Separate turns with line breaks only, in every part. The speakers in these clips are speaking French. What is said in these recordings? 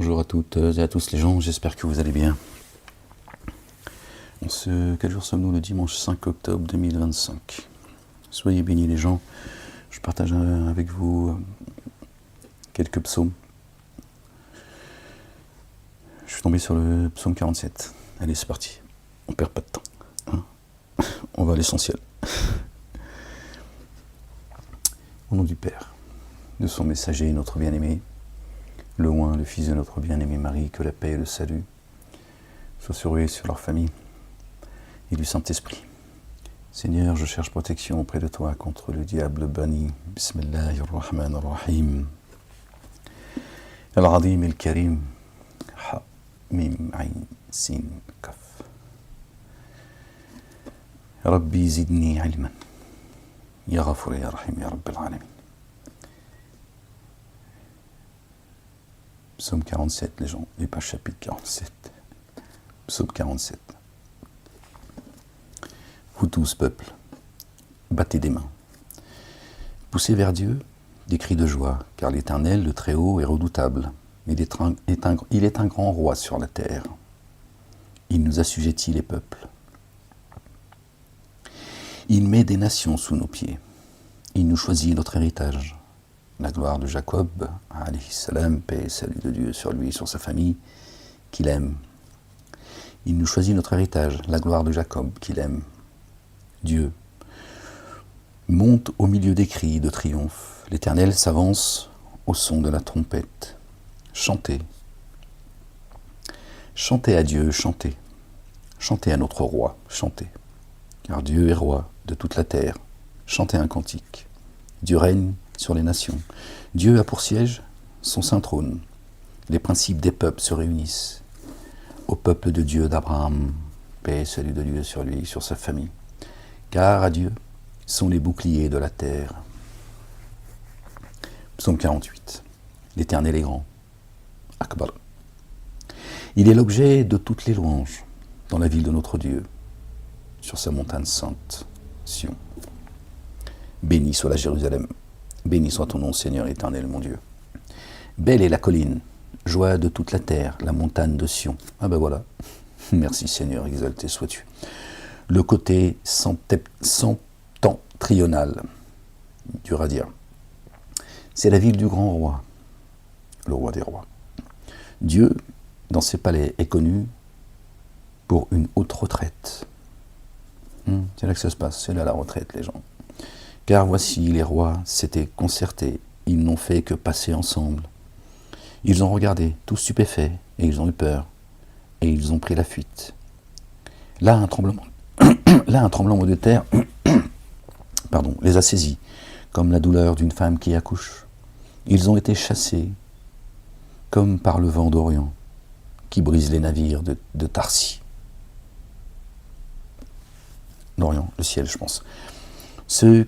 Bonjour à toutes et à tous les gens, j'espère que vous allez bien. Quel jour sommes-nous? Le dimanche 5 octobre 2025. Soyez bénis les gens. Je partage avec vous quelques psaumes. Je suis tombé sur le psaume 47. Allez, c'est parti. On perd pas de temps. Hein, on va à l'essentiel. Au nom du Père, de son messager, notre bien-aimé, le oint, le fils de notre bien-aimée Marie, que la paix et le salut soient sur eux et sur leur famille, et du Saint-Esprit. Seigneur, je cherche protection auprès de toi contre le diable banni. Bismillahirrahmanirrahim. Al-Adim el-Karim. Ha, mim, ayn, sin, kaf. Rabbi zidni ilman. Ya Ghafur ya Rahim ya Rabbil Alamin. Psaume 47, les gens, et pas chapitre 47. Psaume 47. Vous tous, peuple, battez des mains. Poussez vers Dieu des cris de joie, car l'Éternel, le Très-Haut, est redoutable. Il est un grand roi sur la terre. Il nous assujettit les peuples. Il met des nations sous nos pieds. Il nous choisit notre héritage. La gloire de Jacob, alayhi salam, paix et salut de Dieu sur lui, sur sa famille, qu'il aime. Il nous choisit notre héritage, la gloire de Jacob, qu'il aime. Dieu monte au milieu des cris de triomphe. L'Éternel s'avance au son de la trompette. Chantez. Chantez à Dieu, chantez. Chantez à notre roi, chantez. Car Dieu est roi de toute la terre. Chantez un cantique. Dieu règne sur les nations. Dieu a pour siège son saint trône. Les principes des peuples se réunissent. Au peuple de Dieu d'Abraham, paix et salut de Dieu sur lui, sur sa famille. Car à Dieu sont les boucliers de la terre. Psaume 48. L'Éternel est grand. Akbar. Il est l'objet de toutes les louanges dans la ville de notre Dieu, sur sa montagne sainte, Sion. Béni soit la Jérusalem. Béni soit ton nom, Seigneur éternel, mon Dieu. Belle est la colline, joie de toute la terre, la montagne de Sion. Ah ben voilà. Merci Seigneur, exalté sois-tu. Le côté septentrional, dur à dire. C'est la ville du grand roi, le roi des rois. Dieu, dans ses palais, est connu pour une haute retraite. C'est là que ça se passe, c'est là la retraite, les gens. Car voici, les rois s'étaient concertés, ils n'ont fait que passer ensemble. Ils ont regardé, tous stupéfaits, et ils ont eu peur, et ils ont pris la fuite. Là, un tremblement de terre les a saisis, comme la douleur d'une femme qui accouche. Ils ont été chassés, comme par le vent d'Orient, qui brise les navires de Tarsis. D'Orient, le ciel, je pense. Ceux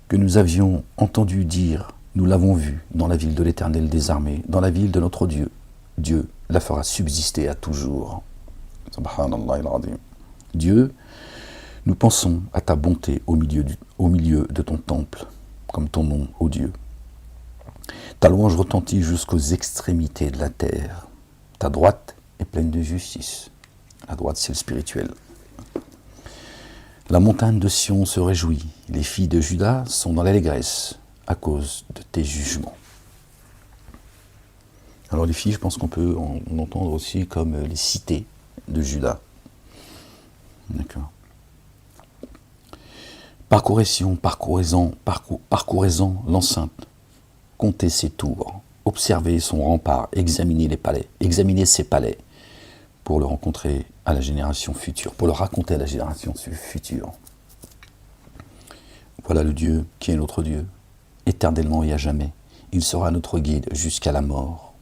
que nous avions entendu dire, nous l'avons vu dans la ville de l'Éternel des armées, dans la ville de notre Dieu. Dieu la fera subsister à toujours. Subhanallah al-Azim. Dieu, nous pensons à ta bonté au milieu de ton temple, comme ton nom, ô Dieu. Ta louange retentit jusqu'aux extrémités de la terre. Ta droite est pleine de justice. La droite, c'est le spirituel. La montagne de Sion se réjouit. Les filles de Juda sont dans l'allégresse à cause de tes jugements. Alors les filles, je pense qu'on peut en entendre aussi comme les cités de Juda. D'accord. Parcourez-en l'enceinte, comptez ses tours, observez son rempart, examinez ses palais, pour le rencontrer à la génération future, pour le raconter à la génération future. Voilà le Dieu qui est notre Dieu, éternellement et à jamais. Il sera notre guide jusqu'à la mort.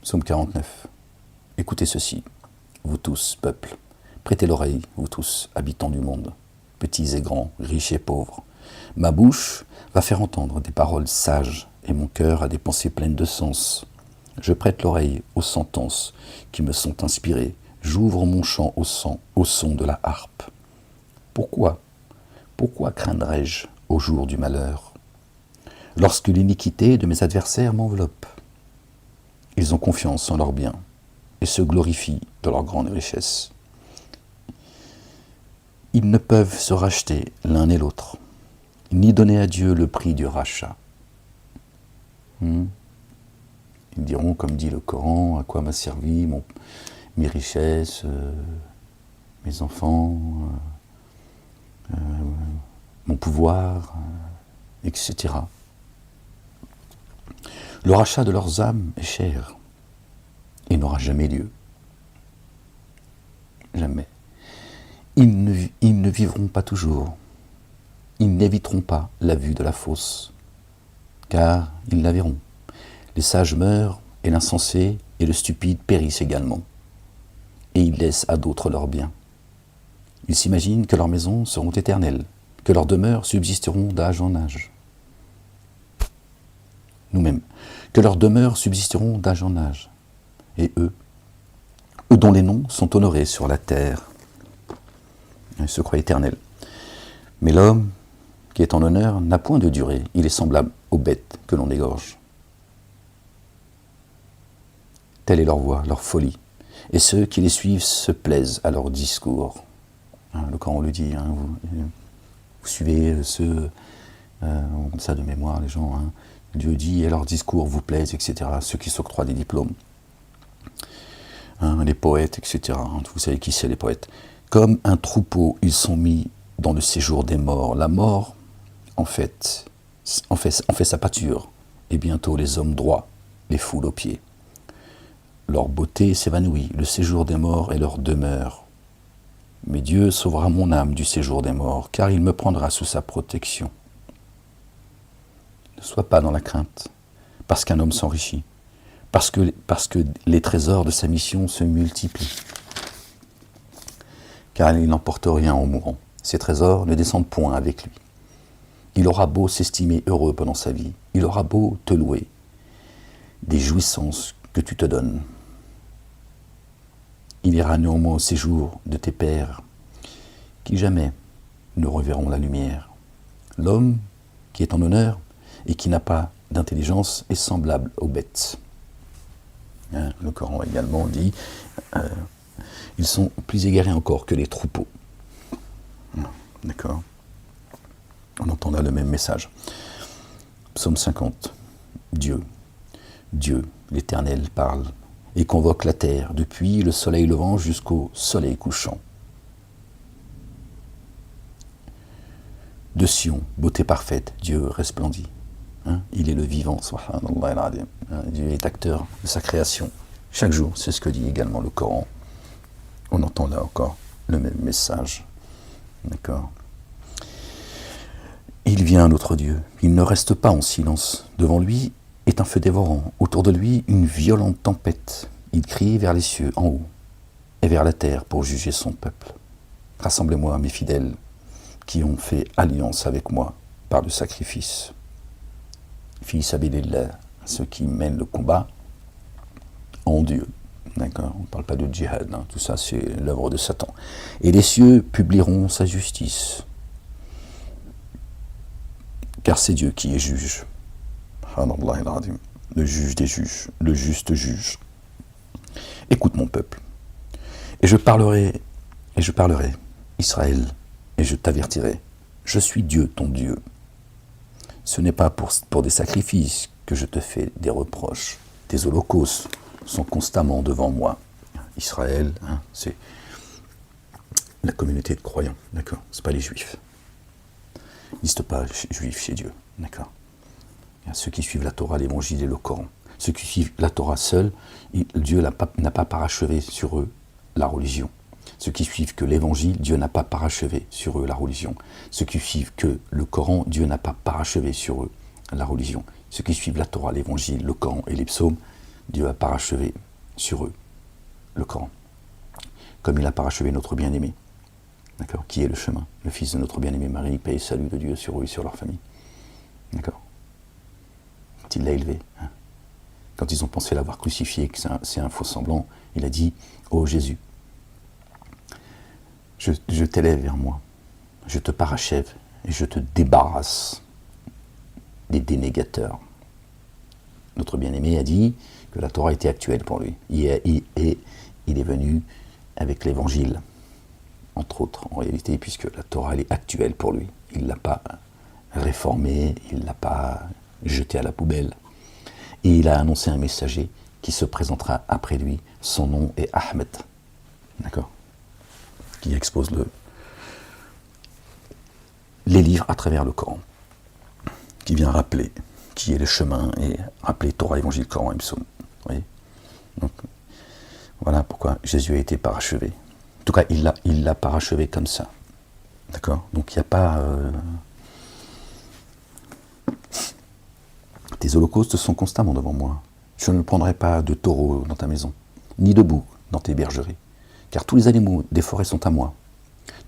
Psaume 49. Écoutez ceci, vous tous, peuple. Prêtez l'oreille, vous tous, habitants du monde, petits et grands, riches et pauvres. Ma bouche va faire entendre des paroles sages, et mon cœur a des pensées pleines de sens. Je prête l'oreille aux sentences qui me sont inspirées. J'ouvre mon chant au son de la harpe. Pourquoi craindrais-je au jour du malheur, lorsque l'iniquité de mes adversaires m'enveloppe? Ils ont confiance en leurs biens et se glorifient de leur grande richesse. Ils ne peuvent se racheter l'un et l'autre, ni donner à Dieu le prix du rachat. Ils diront, comme dit le Coran, à quoi m'a servi mes richesses, mes enfants, mon pouvoir, etc. Le rachat de leurs âmes est cher et n'aura jamais lieu. Jamais. Ils ne vivront pas toujours. Ils n'éviteront pas la vue de la fosse, car ils la verront. Les sages meurent, et l'insensé et le stupide périssent également. Et ils laissent à d'autres leurs biens. Ils s'imaginent que leurs maisons seront éternelles, que leurs demeures subsisteront d'âge en âge. Nous-mêmes, que leurs demeures subsisteront d'âge en âge. Et eux dont les noms sont honorés sur la terre, ils se croient éternels. Mais l'homme qui est en honneur n'a point de durée, il est semblable aux bêtes que l'on égorge. Telle est leur voie, leur folie, et ceux qui les suivent se plaisent à leur discours. Le Coran le dit, vous suivez ceux, comme ça de mémoire, les gens, Dieu dit, et leurs discours vous plaisent, etc., ceux qui s'octroient des diplômes. Les poètes, etc., vous savez qui c'est les poètes. Comme un troupeau, ils sont mis dans le séjour des morts. La mort, en fait sa pâture, et bientôt les hommes droits les foulent aux pieds. Leur beauté s'évanouit, le séjour des morts est leur demeure. Mais Dieu sauvera mon âme du séjour des morts, car il me prendra sous sa protection. Ne sois pas dans la crainte, parce qu'un homme s'enrichit, parce que les trésors de sa mission se multiplient. Car il n'emporte rien en mourant. Ses trésors ne descendent point avec lui. Il aura beau s'estimer heureux pendant sa vie, il aura beau te louer des jouissances que tu te donnes. Il ira néanmoins au séjour de tes pères, qui jamais ne reverront la lumière. L'homme qui est en honneur et qui n'a pas d'intelligence est semblable aux bêtes. Le Coran également dit ils sont plus égarés encore que les troupeaux. D'accord ? On entend là le même message. Psaume 50. Dieu, l'Éternel, parle et convoque la terre, depuis le soleil levant jusqu'au soleil couchant. De Sion, beauté parfaite, Dieu resplendit. Il est le vivant, subhanallah. Dieu est acteur de sa création. Chaque jour, c'est ce que dit également le Coran. On entend là encore le même message. D'accord ? Il vient notre Dieu. Il ne reste pas en silence. Devant lui est un feu dévorant. Autour de lui, une violente tempête. Il crie vers les cieux en haut et vers la terre pour juger son peuple. Rassemblez-moi, mes fidèles, qui ont fait alliance avec moi par le sacrifice. Fi sabilillah, ceux qui mènent le combat en Dieu. D'accord ? On ne parle pas de djihad, tout ça c'est l'œuvre de Satan. Et les cieux publieront sa justice. Car c'est Dieu qui est juge. Le juge des juges, le juste juge. Écoute mon peuple, et je parlerai, Israël, et je t'avertirai. Je suis Dieu, ton Dieu. Ce n'est pas pour des sacrifices que je te fais des reproches. Tes holocaustes sont constamment devant moi. Israël, c'est la communauté de croyants, d'accord ? C'est pas les juifs. Il n'existe pas juifs chez Dieu, d'accord ? Il y a ceux qui suivent la Torah, l'évangile et le Coran. Ceux qui suivent la Torah seule, Dieu n'a pas parachevé sur eux la religion. Ceux qui suivent que l'évangile, Dieu n'a pas parachevé sur eux la religion. Ceux qui suivent que le Coran, Dieu n'a pas parachevé sur eux la religion. Ceux qui suivent la Torah, l'évangile, le Coran et les psaumes, Dieu a parachevé sur eux le Coran. Comme il a parachevé notre bien-aimé. D'accord ? Qui est le chemin ? Le fils de notre bien-aimé Marie, paix et salut de Dieu sur eux et sur leur famille. D'accord ? Quand il l'a élevé, quand ils ont pensé l'avoir crucifié, que c'est un faux semblant, il a dit « Ô Jésus, je t'élève vers moi, je te parachève et je te débarrasse des dénégateurs. » notre bien-aimé a dit que la Torah était actuelle pour lui. Et il est venu avec l'évangile, entre autres, en réalité, puisque la Torah elle est actuelle pour lui. Il ne l'a pas réformée, il ne l'a pas jetée à la poubelle. Et il a annoncé un messager qui se présentera après lui. Son nom est Ahmed. D'accord ? Qui expose les livres à travers le Coran. Qui vient rappeler qui est le chemin et rappeler Torah, Évangile, Coran et Psaume. Vous voyez ? Donc, voilà pourquoi Jésus a été parachevé. En tout cas, il l'a parachevé comme ça. D'accord ? Donc, il n'y a pas... Tes holocaustes sont constamment devant moi. Je ne prendrai pas de taureau dans ta maison, ni de bouc dans tes bergeries. Car tous les animaux des forêts sont à moi.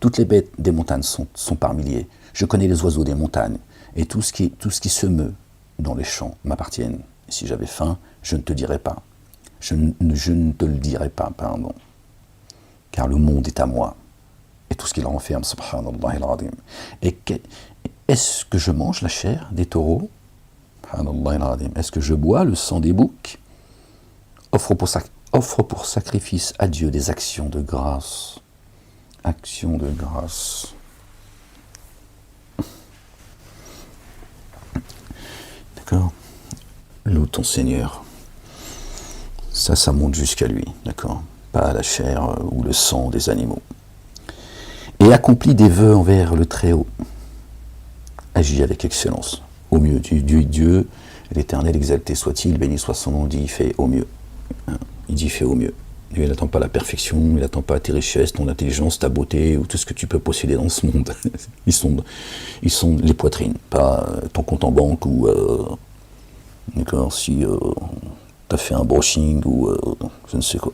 Toutes les bêtes des montagnes sont par milliers. Je connais les oiseaux des montagnes. Et tout ce qui se meut dans les champs m'appartiennent. Et si j'avais faim, je ne te dirais pas. Je ne te le dirais pas, pardon. Car le monde est à moi. Et tout ce qu'il renferme, subhanallah al-azim. Et est-ce que je mange la chair des taureaux? Subhanallah al-azim. Est-ce que je bois le sang des boucs? Offre pour sacrifice à Dieu des actions de grâce. Actions de grâce. D'accord? Loue ton Seigneur. Ça monte jusqu'à lui, d'accord? Pas à la chair ou le sang des animaux. Et accomplis des vœux envers le Très-Haut. Agis avec excellence. Au mieux, Dieu, l'Éternel exalté soit-il, béni soit son nom, dit fait au mieux. Il dit fait au mieux. Lui, il n'attend pas la perfection, il n'attend pas tes richesses, ton intelligence, ta beauté, ou tout ce que tu peux posséder dans ce monde. Ils sont les poitrines, pas ton compte en banque, ou d'accord, si tu as fait un brushing, ou je ne sais quoi.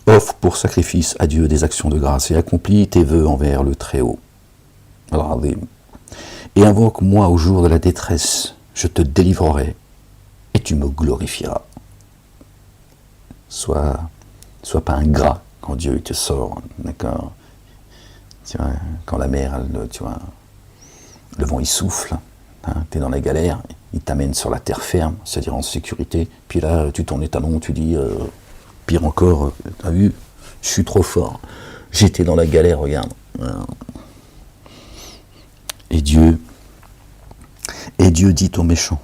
Offre pour sacrifice à Dieu des actions de grâce, et accomplis tes vœux envers le Très-Haut. Et invoque-moi au jour de la détresse, je te délivrerai, et tu me glorifieras. Sois pas ingrat quand Dieu te sort, d'accord. Tu vois, quand la mer, tu vois, le vent il souffle, hein, tu es dans la galère, il t'amène sur la terre ferme, c'est-à-dire en sécurité, puis là tu tournes les talons, tu dis, pire encore, t'as vu, je suis trop fort, j'étais dans la galère, regarde. Et Dieu dit aux méchants,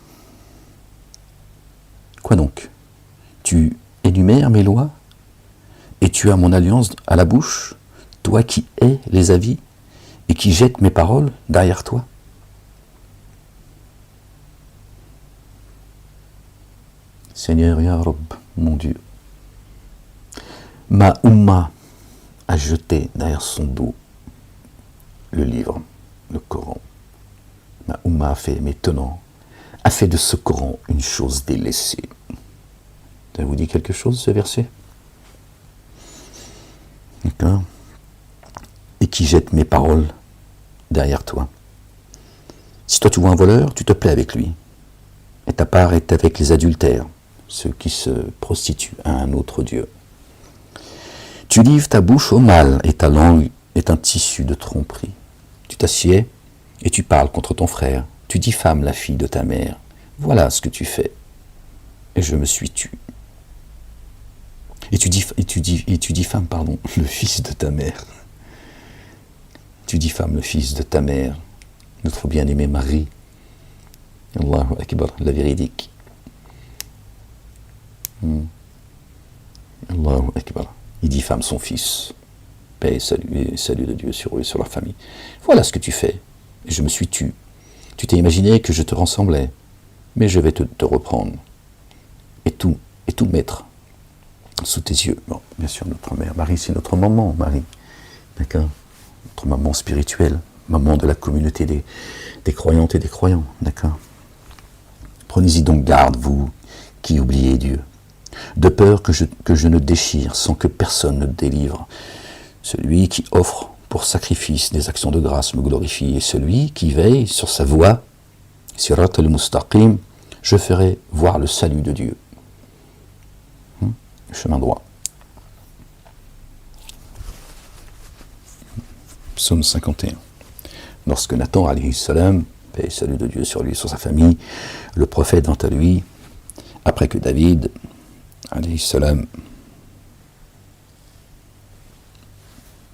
quoi donc? Tu énumères mes lois et tu as mon alliance à la bouche, toi qui hais les avis et qui jettes mes paroles derrière toi. Seigneur Ya Rabb, mon Dieu, ma Oumma a jeté derrière son dos le livre, le Coran. Ma Oumma a fait, maintenant, a fait de ce Coran une chose délaissée. Ça vous dit quelque chose, ce verset? D'accord? Et qui jette mes paroles derrière toi. Si toi tu vois un voleur, tu te plais avec lui. Et ta part est avec les adultères, ceux qui se prostituent à un autre Dieu. Tu livres ta bouche au mal, et ta langue est un tissu de tromperie. Tu t'assieds et tu parles contre ton frère. Tu diffames la fille de ta mère. Voilà ce que tu fais. Et je me suis tu. Et tu diffames, le fils de ta mère. Tu diffames le fils de ta mère, notre bien-aimée Marie. Allahu Akbar, la véridique. Allahu Akbar. Il diffame son fils. Paix et salut de Dieu sur eux et sur leur famille. Voilà ce que tu fais. Et je me suis tu. Tu t'es imaginé que je te ressemblais, mais je vais te reprendre. Et tout mettre sous tes yeux. Bon, bien sûr, notre mère Marie, c'est notre maman, Marie. D'accord? Notre maman spirituelle, maman de la communauté des croyantes et des croyants. D'accord? Prenez-y donc garde, vous qui oubliez Dieu, de peur que je ne déchire sans que personne ne délivre. Celui qui offre pour sacrifice des actions de grâce me glorifie, et celui qui veille sur sa voie, Sirat al-Mustaqim, je ferai voir le salut de Dieu. Le chemin droit. Psaume 51. Lorsque Nathan, alayhi salam, paix et salut de Dieu sur lui, sur sa famille. Le prophète vint à lui, après que David, alayhi salam,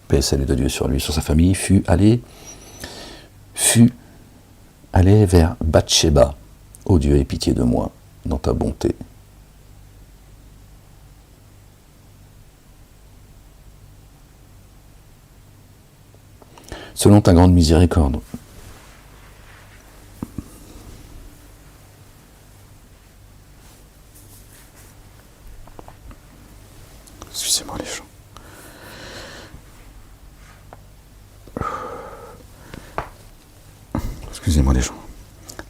paix et salut de Dieu sur lui, sur sa famille, fut allé vers Bathsheba. Ô Dieu, aie pitié de moi, dans ta bonté. Selon ta grande miséricorde. Excusez-moi les gens. Excusez-moi les gens.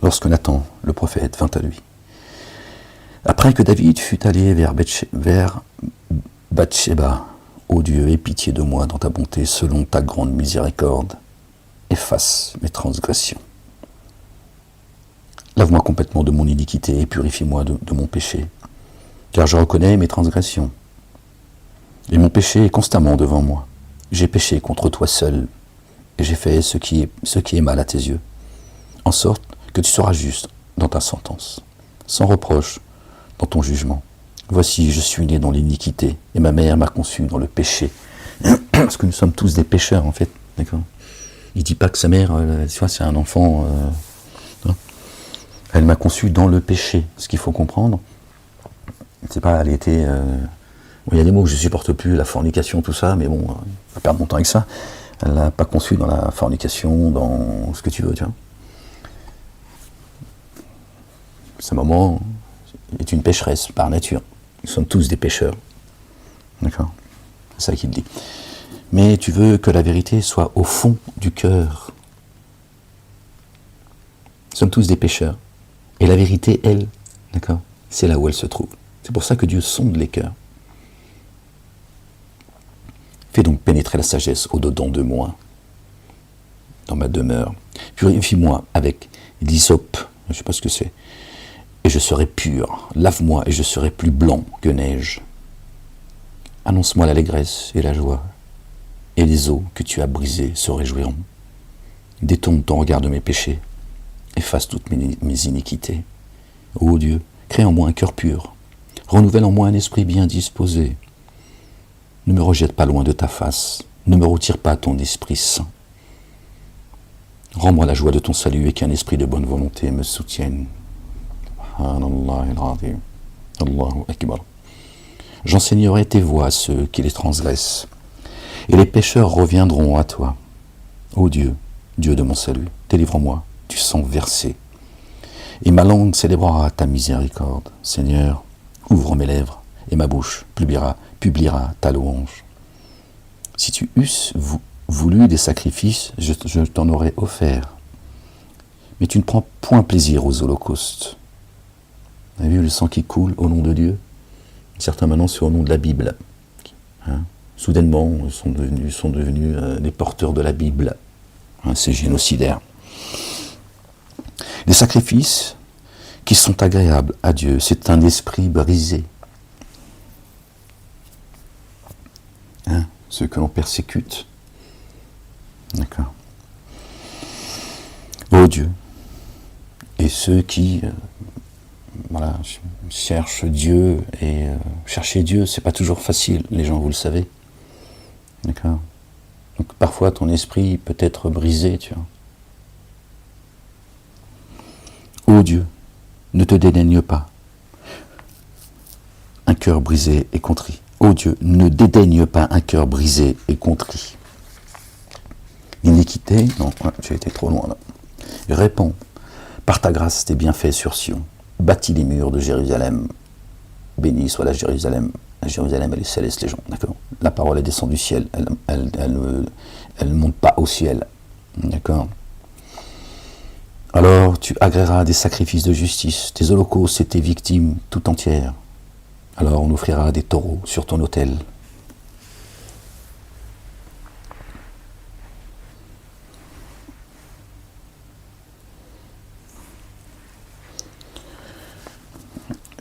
Lorsque Nathan, le prophète, vint à lui, après que David fut allé vers Bathsheba, ô Dieu, aie pitié de moi dans ta bonté, selon ta grande miséricorde, efface mes transgressions. Lave-moi complètement de mon iniquité et purifie-moi de mon péché, car je reconnais mes transgressions, et mon péché est constamment devant moi. J'ai péché contre toi seul, et j'ai fait ce qui est mal à tes yeux, en sorte que tu seras juste dans ta sentence, sans reproche dans ton jugement. Voici, je suis né dans l'iniquité, et ma mère m'a conçu dans le péché. Parce que nous sommes tous des pécheurs, en fait. D'accord ? Il ne dit pas que sa mère, tu vois, c'est un enfant. Elle m'a conçu dans le péché. Ce qu'il faut comprendre, c'est pas, elle était. Il y a des mots que je ne supporte plus, la fornication, tout ça, mais bon, on va perdre mon temps avec ça. Elle ne l'a pas conçu dans la fornication, dans ce que tu veux, tu vois. Sa maman est une pécheresse par nature. Nous sommes tous des pécheurs. D'accord ? C'est ça qu'il dit. Mais tu veux que la vérité soit au fond du cœur. Nous sommes tous des pécheurs. Et la vérité, elle, d'accord, c'est là où elle se trouve. C'est pour ça que Dieu sonde les cœurs. Fais donc pénétrer la sagesse au-dedans de moi, dans ma demeure. Purifie-moi avec l'hysope, je ne sais pas ce que c'est, et je serai pur. Lave-moi et je serai plus blanc que neige. Annonce-moi l'allégresse et la joie, et les eaux que tu as brisées se réjouiront. Détourne ton regard de mes péchés, efface toutes mes iniquités. Ô Dieu, crée en moi un cœur pur, renouvelle en moi un esprit bien disposé. Ne me rejette pas loin de ta face, ne me retire pas ton esprit saint. Rends-moi la joie de ton salut et qu'un esprit de bonne volonté me soutienne. Allahu Akbar. J'enseignerai tes voies à ceux qui les transgressent, et les pécheurs reviendront à toi. Ô Dieu, Dieu de mon salut, délivre-moi du sang versé, et ma langue célébrera ta miséricorde. Seigneur, ouvre mes lèvres, et ma bouche publiera ta louange. Si tu eusses voulu des sacrifices, je t'en aurais offert. Mais tu ne prends point plaisir aux holocaustes. Vous avez vu le sang qui coule au nom de Dieu ? Certains maintenant c'est au nom de la Bible. Hein ? Soudainement, sont devenus les porteurs de la Bible. Hein, c'est génocidaire. Les sacrifices qui sont agréables à Dieu, c'est un esprit brisé. Hein, ceux que l'on persécute. D'accord. Ô Dieu. Et ceux qui cherchent Dieu, et chercher Dieu, c'est pas toujours facile, les gens, vous le savez. D'accord. Donc parfois ton esprit peut être brisé, tu vois. Ô Dieu, ne te dédaigne pas. Un cœur brisé et contrit. Ô Dieu, ne dédaigne pas un cœur brisé et contrit. L'iniquité, non, j'ai été trop loin là. Réponds, par ta grâce tes bienfaits sur Sion. Bâtis les murs de Jérusalem. Béni soit la Jérusalem. La Jérusalem, elle est céleste, les gens, d'accord. La parole, elle descend du ciel, elle ne monte pas au ciel, d'accord. Alors tu agréeras des sacrifices de justice, tes holocaustes et tes victimes tout entières. Alors on offrira des taureaux sur ton autel.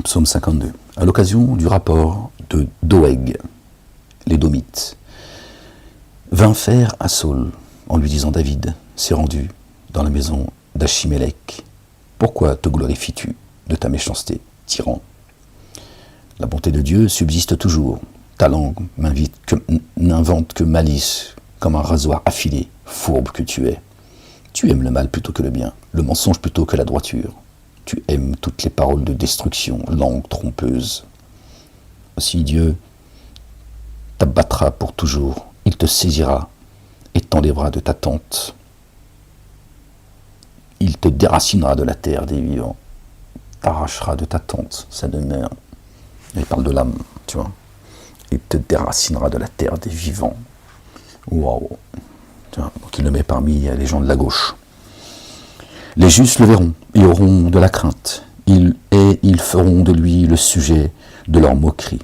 Psaume 52. À l'occasion du rapport de Doeg, l'Édomite vint faire à Saul en lui disant: David s'est rendu dans la maison d'Achimélec, pourquoi te glorifies-tu de ta méchanceté, tyran? La bonté de Dieu subsiste toujours. Ta langue n'invente que malice, comme un rasoir affilé, fourbe que tu es. Tu aimes le mal plutôt que le bien, le mensonge plutôt que la droiture. Tu aimes toutes les paroles de destruction, langue trompeuse. Aussi Dieu t'abattra pour toujours, il te saisira et t'enlèvera de ta tente. Il te déracinera de la terre des vivants, t'arrachera de ta tente, sa demeure. Il parle de l'âme, tu vois. Il te déracinera de la terre des vivants. Waouh. Donc il le met parmi les gens de la gauche. Les justes le verront et auront de la crainte. Ils feront de lui le sujet de leur moquerie.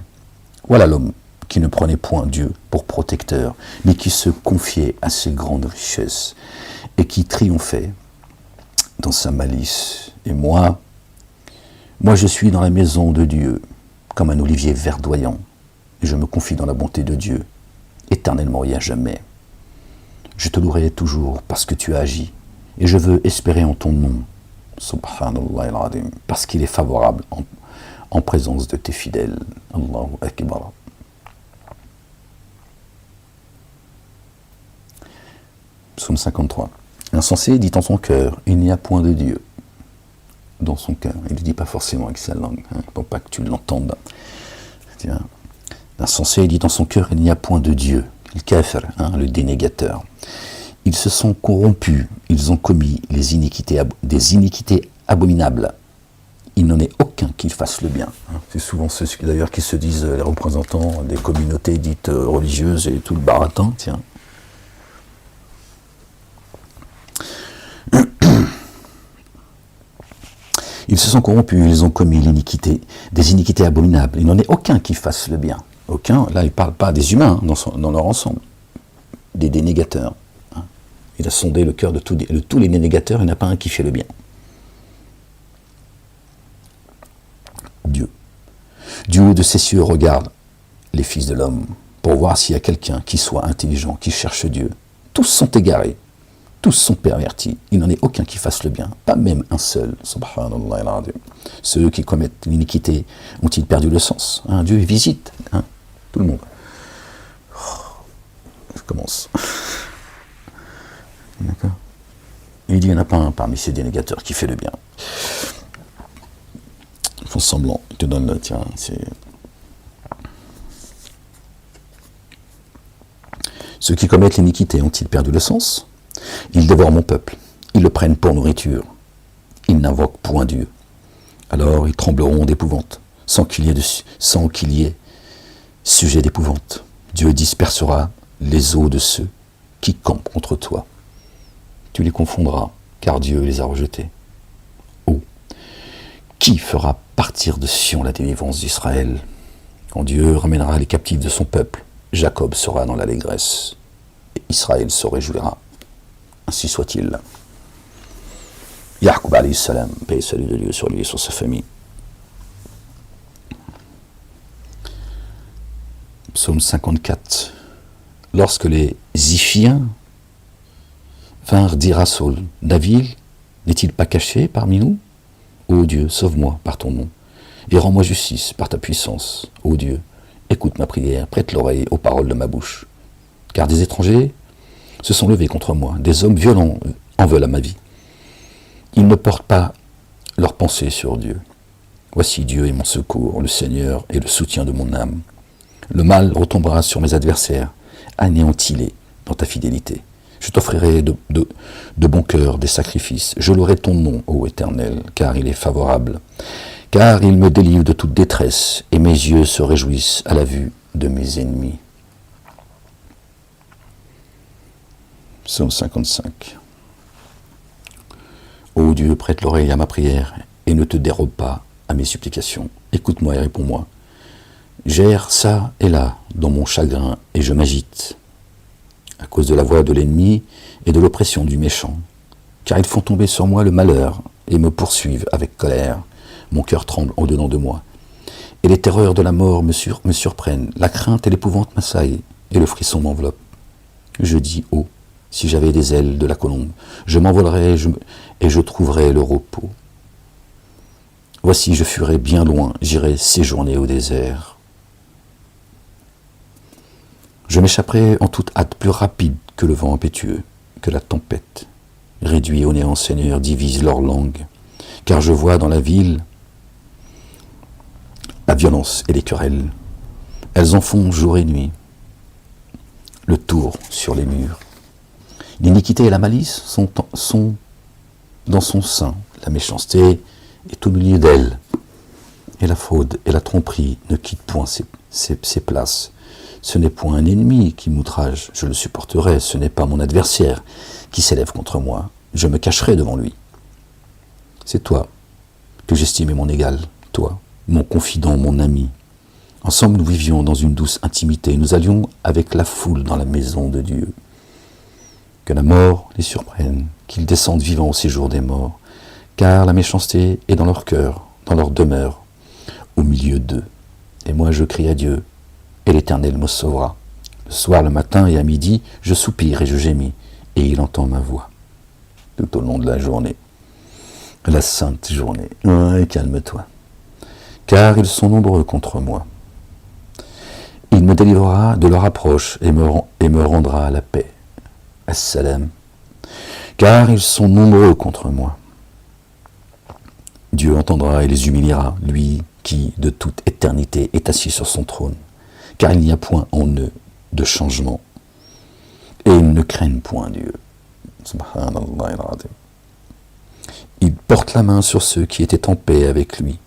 Voilà l'homme qui ne prenait point Dieu pour protecteur, mais qui se confiait à ses grandes richesses et qui triomphait dans sa malice. Et moi je suis dans la maison de Dieu, comme un olivier verdoyant, et je me confie dans la bonté de Dieu, éternellement et à jamais. Je te louerai toujours parce que tu as agi, et je veux espérer en ton nom, subhanallah al-azim, parce qu'il est favorable en présence de tes fidèles. Allahu Akbar. Psaume 53. L'insensé dit en son cœur, il n'y a point de Dieu. Dans son cœur. Il ne le dit pas forcément avec sa langue, pour pas que tu l'entendes. L'insensé dit en son cœur, il n'y a point de Dieu. Le kafir, le dénégateur. Ils se sont corrompus, ils ont commis des iniquités abominables. Il n'en est aucun qui fasse le bien. C'est souvent ceux d'ailleurs qui se disent les représentants des communautés dites religieuses et tout le baratin, tiens. Ils se sont corrompus, ils ont commis des iniquités abominables. Il n'en est aucun qui fasse le bien. Aucun, là il ne parle pas des humains dans leur ensemble, des dénégateurs. Il a sondé le cœur de tous les dénégateurs, il n'y en a pas un qui fait le bien. Dieu. Du haut de ses cieux regarde les fils de l'homme pour voir s'il y a quelqu'un qui soit intelligent, qui cherche Dieu. Tous sont égarés. Tous sont pervertis. Il n'en est aucun qui fasse le bien. Pas même un seul. Subhanallah al-azim. Ceux qui commettent l'iniquité ont-ils perdu le sens? Dieu visite tout le monde. Ça commence. D'accord. Il dit il n'y en a pas un parmi ces dénégateurs qui fait le bien. Ils font semblant. Ils te donnent, tiens, c'est... Ceux qui commettent l'iniquité ont-ils perdu le sens? Ils dévorent mon peuple, ils le prennent pour nourriture, ils n'invoquent point Dieu. Alors ils trembleront d'épouvante, sans qu'il y ait sujet d'épouvante. Dieu dispersera les eaux de ceux qui campent contre toi. Tu les confondras, car Dieu les a rejetés. Oh, qui fera partir de Sion la délivrance d'Israël? Quand Dieu ramènera les captifs de son peuple, Jacob sera dans l'allégresse, et Israël se réjouira. Ainsi soit-il. Ya'qub alayhi salam, paix et salut de Dieu sur lui et sur sa famille. Psaume 54. Lorsque les Ziphiens vinrent dire à Saul, David n'est-il pas caché parmi nous? Ô Dieu, sauve-moi par ton nom, et rends-moi justice par ta puissance. Ô Dieu, écoute ma prière, prête l'oreille aux paroles de ma bouche. Car des étrangers se sont levés contre moi, des hommes violents en veulent à ma vie. Ils ne portent pas leur pensée sur Dieu. Voici Dieu est mon secours, le Seigneur est le soutien de mon âme. Le mal retombera sur mes adversaires, anéantis-les dans ta fidélité. Je t'offrirai de bon cœur des sacrifices. Je louerai ton nom, ô Éternel, car il est favorable. Car il me délivre de toute détresse, et mes yeux se réjouissent à la vue de mes ennemis. Psaume 55. Ô Dieu, prête l'oreille à ma prière, et ne te dérobe pas à mes supplications. Écoute-moi et réponds-moi. J'erre ça et là, dans mon chagrin, et je m'agite, à cause de la voix de l'ennemi et de l'oppression du méchant. Car ils font tomber sur moi le malheur, et me poursuivent avec colère. Mon cœur tremble au-dedans de moi. Et les terreurs de la mort me surprennent. La crainte et l'épouvante m'assaillent, et le frisson m'enveloppe. Je dis, oh, Si j'avais des ailes de la colombe, je m'envolerais et je trouverais le repos. Voici, je fuirai bien loin, j'irai séjourner au désert. Je m'échapperai en toute hâte, plus rapide que le vent impétueux, que la tempête. Réduit au néant, Seigneur, divise leur langue, car je vois dans la ville la violence et les querelles. Elles en font jour et nuit, le tour sur les murs. L'iniquité et la malice sont dans son sein. La méchanceté est au milieu d'elle. Et la fraude et la tromperie ne quittent point ses places. Ce n'est point un ennemi qui m'outrage, je le supporterai. Ce n'est pas mon adversaire qui s'élève contre moi. Je me cacherai devant lui. C'est toi que j'estimais mon égal, toi, mon confident, mon ami. Ensemble, nous vivions dans une douce intimité. Nous allions avec la foule dans la maison de Dieu. Que la mort les surprenne, qu'ils descendent vivants au séjour des morts, car la méchanceté est dans leur cœur, dans leur demeure, au milieu d'eux. Et moi, je crie à Dieu, et l'Éternel me sauvera. Le soir, le matin et à midi, je soupire et je gémis, et il entend ma voix. Tout au long de la journée, la sainte journée. Ouais, calme-toi. Car ils sont nombreux contre moi. Il me délivrera de leur approche et me rendra la paix. Assalam. Car ils sont nombreux contre moi. Dieu entendra et les humiliera, lui qui, de toute éternité, est assis sur son trône. Car il n'y a point en eux de changement. Et ils ne craignent point Dieu. Il porte la main sur ceux qui étaient en paix avec lui.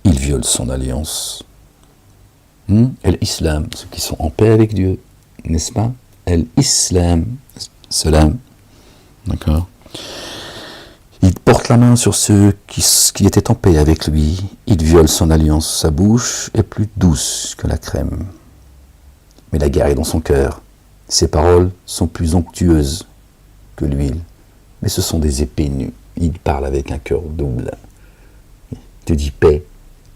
Il viole son alliance. Et l'islam, ceux qui sont en paix avec Dieu, n'est-ce pas? L'islam, salam, d'accord. Il porte la main sur ceux qui étaient en paix avec lui. Il viole son alliance. Sa bouche est plus douce que la crème. Mais la guerre est dans son cœur. Ses paroles sont plus onctueuses que l'huile. Mais ce sont des épées nues. Il parle avec un cœur double. Il te dit paix,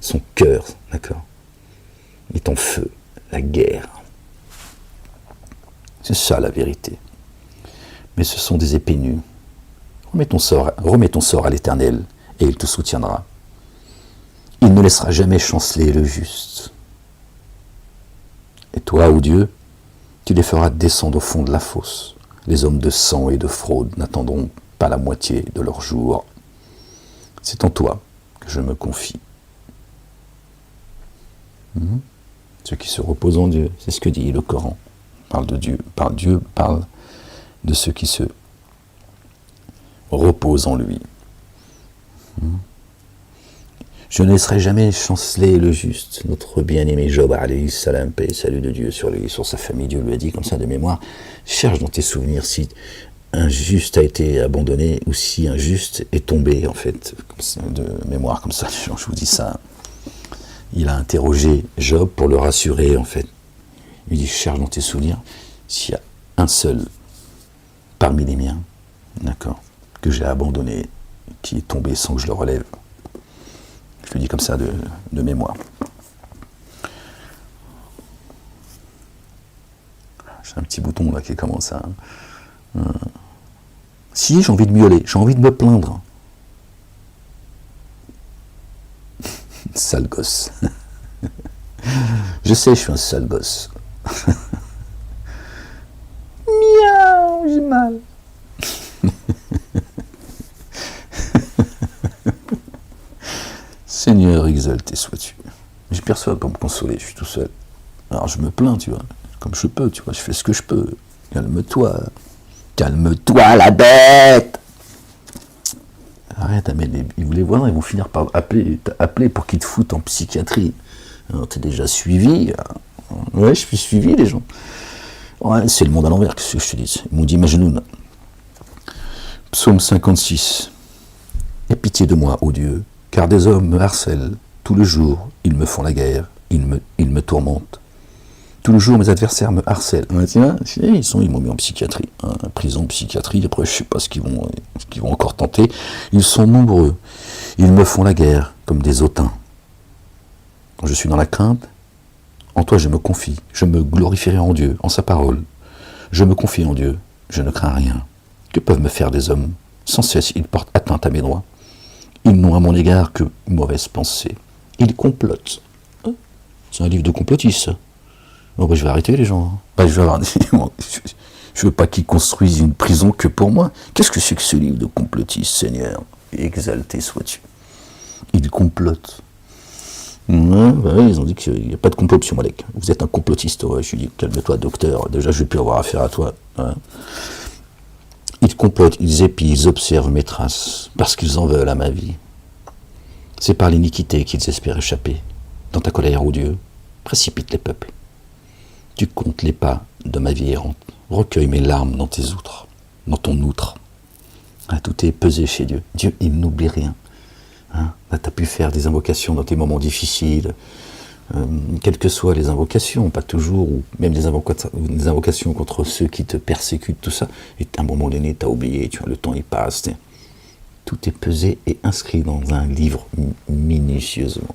son cœur, d'accord, est en feu, la guerre. C'est ça la vérité. Mais ce sont des épées nues. Remets ton sort à l'Éternel, et il te soutiendra. Il ne laissera jamais chanceler le juste. Et toi, ô Dieu, tu les feras descendre au fond de la fosse. Les hommes de sang et de fraude n'attendront pas la moitié de leur jour. C'est en toi que je me confie. Ceux qui se reposent en Dieu, c'est ce que dit le Coran. Parle de Dieu, parle de ceux qui se reposent en lui. Je ne laisserai jamais chanceler le juste. Notre bien-aimé Job, alayhi salam, paix et salut de Dieu sur lui, sur sa famille. Dieu lui a dit comme ça de mémoire. Cherche dans tes souvenirs si un juste a été abandonné ou si un juste est tombé, en fait, comme ça, de mémoire comme ça. Je vous dis ça. Il a interrogé Job pour le rassurer, en fait. Il dit, cherche dans tes souvenirs s'il y a un seul parmi les miens, d'accord, que j'ai abandonné, qui est tombé sans que je le relève. Je le dis comme ça de mémoire. J'ai un petit bouton là qui commence à... Si, j'ai envie de miauler, j'ai envie de me plaindre. Sale gosse. Je sais, je suis un sale gosse. Miaou, j'ai mal. Seigneur, exalté sois-tu. J'ai personne pour me consoler, je suis tout seul. Alors je me plains, tu vois, comme je peux, tu vois, je fais ce que je peux. Calme-toi. Calme-toi, la bête. Arrête, ils vous les voir, ils vont finir par appeler pour qu'ils te foutent en psychiatrie. Alors, t'es déjà suivi. Ouais, je suis suivi, les gens. Ouais, c'est le monde à l'envers, qu'est-ce que je te dis. Ils m'ont dit Majnoun. Psaume 56. Aie pitié de moi, ô Dieu, car des hommes me harcèlent. Tout le jour, ils me font la guerre. Ils me tourmentent. Tout le jour, mes adversaires me harcèlent. Tiens, ils m'ont mis en psychiatrie. Prison, psychiatrie, après, je ne sais pas ce qu'ils vont encore tenter. Ils sont nombreux. Ils me font la guerre, comme des hautains. Quand je suis dans la crainte, en toi je me confie. Je me glorifierai en Dieu, en sa parole. Je me confie en Dieu. je ne crains rien. Que peuvent me faire des hommes? Sans cesse, ils portent atteinte à mes droits. Ils n'ont à mon égard que mauvaise pensée. Ils complotent. C'est un livre de complotistes, ça. Oh, bah, je vais arrêter les gens. Bah, je veux pas qu'ils construisent une prison que pour moi. Qu'est-ce que c'est que ce livre de complotistes, Seigneur? Exalté sois-tu. Ils complotent. Ouais, bah oui, ils ont dit qu'il n'y a pas de complot, monsieur Malek. Vous êtes un complotiste. Ouais, je lui dis, calme-toi, docteur. Déjà, je ne vais plus avoir affaire à toi. Ouais. Ils complotent, ils épient, ils observent mes traces, parce qu'ils en veulent à ma vie. C'est par l'iniquité qu'ils espèrent échapper. Dans ta colère, ô Dieu, précipite les peuples. Tu comptes les pas de ma vie errante. Recueille mes larmes dans tes outres, dans ton outre. Ah, tout est pesé chez Dieu. Dieu, il n'oublie rien. Hein? Tu as pu faire des invocations dans tes moments difficiles, quelles que soient les invocations, pas toujours, ou même des invocations contre ceux qui te persécutent, tout ça, et à un moment donné, tu as oublié, tu vois, le temps il passe. Tout est pesé et inscrit dans un livre minutieusement.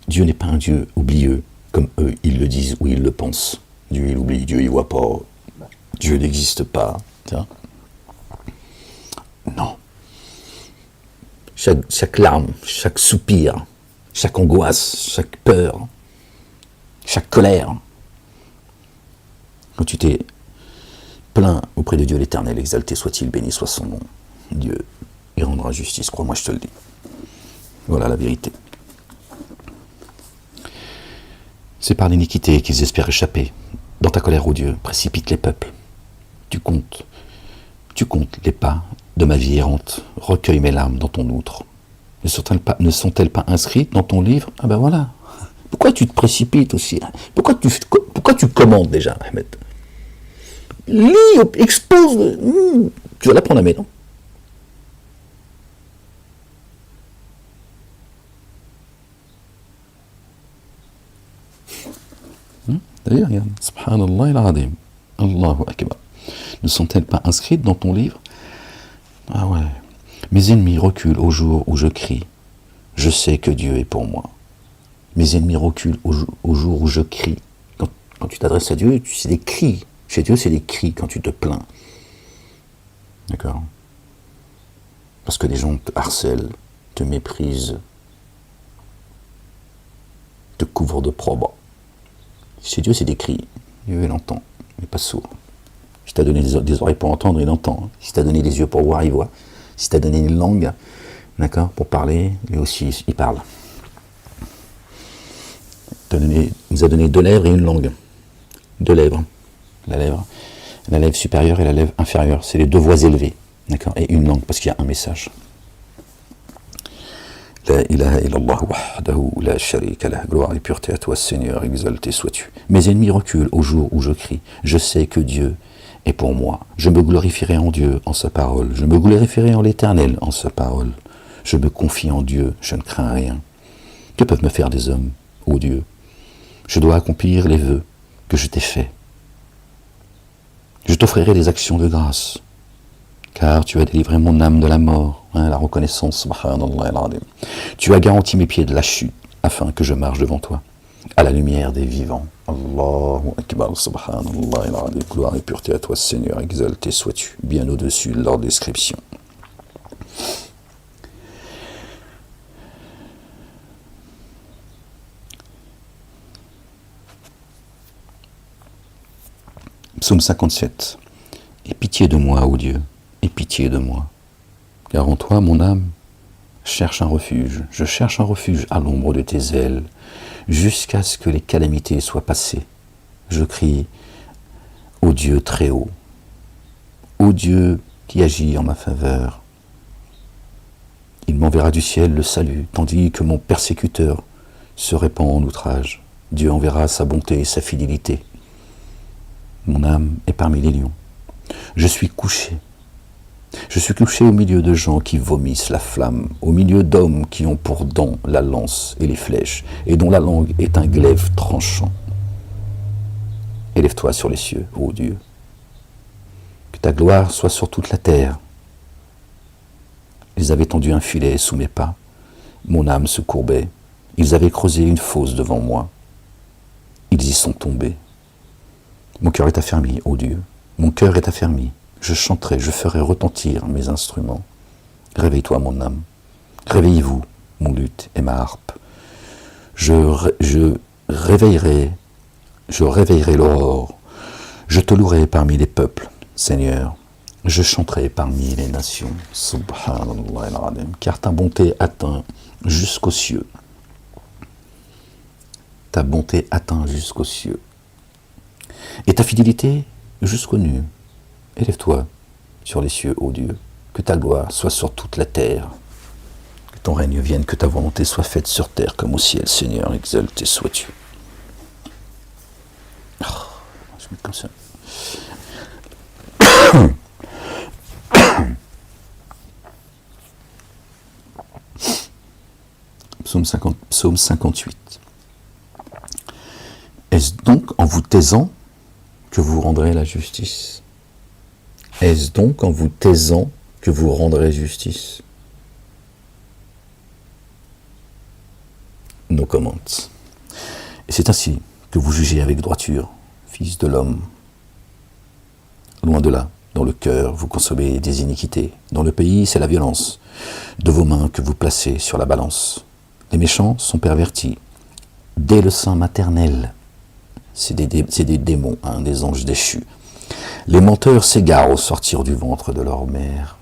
Dieu n'est pas un Dieu oublieux, comme eux, ils le disent ou ils le pensent. Dieu, il oublie, Dieu, il voit pas, Dieu n'existe pas. Tiens. Non. Chaque larme, chaque soupir, chaque angoisse, chaque peur, chaque colère, quand tu t'es plaint auprès de Dieu l'Éternel, exalté soit-il, béni soit son nom, Dieu, il rendra justice, crois-moi, je te le dis. Voilà la vérité. C'est par l'iniquité qu'ils espèrent échapper. Dans ta colère, ô Dieu, précipite les peuples. Tu comptes les pas de ma vie errante. Recueille mes larmes dans ton outre. Ne sont-elles pas inscrites dans ton livre? Ah ben voilà. Pourquoi tu te précipites aussi? Pourquoi tu commandes déjà, Ahmed? Lis, expose. Tu vas l'apprendre à mes noms. D'ailleurs, regarde. Subhanallah al-Azim. Allahu Akbar. Ne sont-elles pas inscrites dans ton livre? Ah ouais. Mes ennemis reculent au jour où je crie. Je sais que Dieu est pour moi. Mes ennemis reculent au jour où je crie. Quand tu t'adresses à Dieu, c'est des cris. Chez Dieu, c'est des cris quand tu te plains. D'accord? Parce que les gens te harcèlent, te méprisent, te couvrent de probes. Chez Dieu, c'est des cris. Dieu, il entend. Il n'est pas sourd. Si tu as donné des oreilles pour entendre, il entend. Si tu as donné des yeux pour voir, il voit. Si tu as donné une langue, d'accord, pour parler, lui aussi, il parle. Il nous a donné 2 lèvres et une langue. 2 lèvres. La lèvre supérieure et la lèvre inférieure. C'est les 2 voix élevées. D'accord, et une langue, parce qu'il y a un message. La ilaha illallah wahdahu la sharika lah. Gloire et pureté à toi, Seigneur, exalté sois-tu. Mes ennemis reculent au jour où je crie. Je sais que Dieu est pour moi. Je me glorifierai en Dieu, en sa parole. Je me glorifierai en l'Éternel, en sa parole. Je me confie en Dieu, je ne crains rien. Que peuvent me faire des hommes, ô Dieu? Je dois accomplir les vœux que je t'ai faits. Je t'offrirai des actions de grâce, car tu as délivré mon âme de la mort, la reconnaissance, subhanallah al-azim. Tu as garanti mes pieds de la chute, afin que je marche devant toi, à la lumière des vivants. Allahu Akbar, subhanallah al-azim. Gloire et pureté à toi, Seigneur, exalté sois-tu, bien au-dessus de leur description. Psaume 57. Aie pitié de moi, ô Dieu, aie pitié de moi. Car en toi, mon âme cherche un refuge. Je cherche un refuge à l'ombre de tes ailes, jusqu'à ce que les calamités soient passées. Je crie, ô Dieu très haut, ô Dieu qui agit en ma faveur. Il m'enverra du ciel le salut, tandis que mon persécuteur se répand en outrage. Dieu enverra sa bonté et sa fidélité. Mon âme est parmi les lions. Je suis couché au milieu de gens qui vomissent la flamme, au milieu d'hommes qui ont pour dents la lance et les flèches, et dont la langue est un glaive tranchant. Élève-toi sur les cieux, ô Dieu. Que ta gloire soit sur toute la terre. Ils avaient tendu un filet sous mes pas. Mon âme se courbait. Ils avaient creusé une fosse devant moi. Ils y sont tombés. Mon cœur est affermi, ô Dieu. Mon cœur est affermi. Je chanterai, je ferai retentir mes instruments. Réveille-toi, mon âme. Réveillez-vous, mon luth et ma harpe. Je réveillerai l'aurore. Je te louerai parmi les peuples, Seigneur. Je chanterai parmi les nations. Subhanallah al-Azim. Car ta bonté atteint jusqu'aux cieux. Ta bonté atteint jusqu'aux cieux. Et ta fidélité jusqu'aux nues. Élève-toi sur les cieux, ô Dieu. Que ta gloire soit sur toute la terre. Que ton règne vienne, que ta volonté soit faite sur terre comme au ciel, Seigneur. Exalté sois-tu. Oh, je vais mettre comme ça. Psaume 58. Est-ce donc en vous taisant que vous rendrez la justice? Est-ce donc en vous taisant que vous rendrez justice? No comments. Et c'est ainsi que vous jugez avec droiture, fils de l'homme. Loin de là, dans le cœur, vous consommez des iniquités. Dans le pays, c'est la violence de vos mains que vous placez sur la balance. Les méchants sont pervertis. Dès le sein maternel, c'est des démons, hein, des anges déchus. Les menteurs s'égarent au sortir du ventre de leur mère.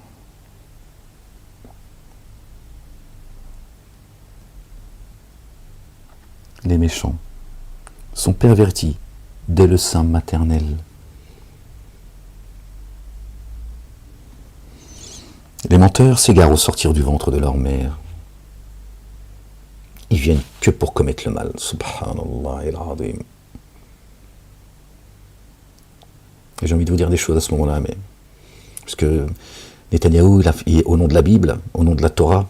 Les méchants sont pervertis dès le sein maternel. Les menteurs s'égarent au sortir du ventre de leur mère. Ils viennent que pour commettre le mal. Subhanallah al-Azim. Et j'ai envie de vous dire des choses à ce moment-là, mais parce que Netanyahou, au nom de la Bible, au nom de la Torah,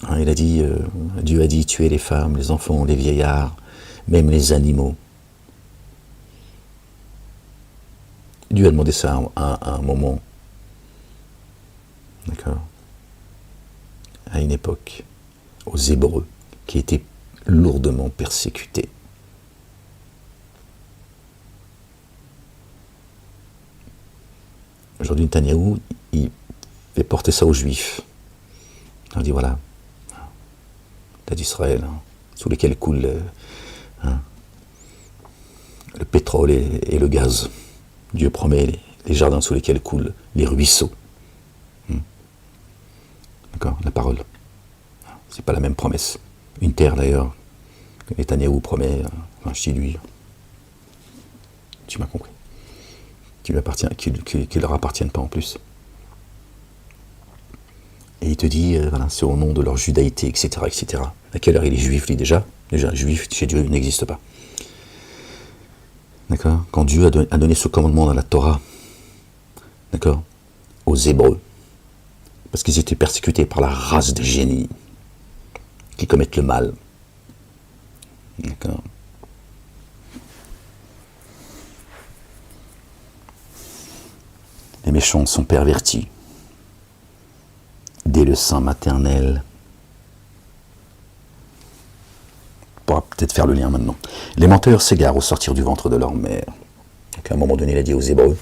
hein, il a dit, Dieu a dit tuer les femmes, les enfants, les vieillards, même les animaux. Dieu a demandé ça à un moment, d'accord, à une époque, aux Hébreux, qui étaient lourdement persécutés. Aujourd'hui, Netanyahou, il fait porter ça aux Juifs. Il dit voilà, l'État d'Israël, hein, sous lesquels coule le pétrole et le gaz. Dieu promet les jardins sous lesquels coulent les ruisseaux. D'accord, la parole. C'est pas la même promesse. Une terre d'ailleurs, que Netanyahou promet, enfin je dis lui, tu m'as compris, qui leur appartiennent pas en plus. Et il te dit, voilà, c'est au nom de leur judaïté, etc., etc. À quelle heure il est juif, lui, déjà? Déjà, juif chez Dieu n'existe pas. D'accord? Quand Dieu a donné ce commandement dans la Torah, d'accord, aux Hébreux, parce qu'ils étaient persécutés par la race des génies qui commettent le mal. D'accord? Les méchants sont pervertis dès le sein maternel. On pourra peut-être faire le lien maintenant. Les menteurs s'égarent au sortir du ventre de leur mère. Donc à un moment donné, il a dit aux Hébreux,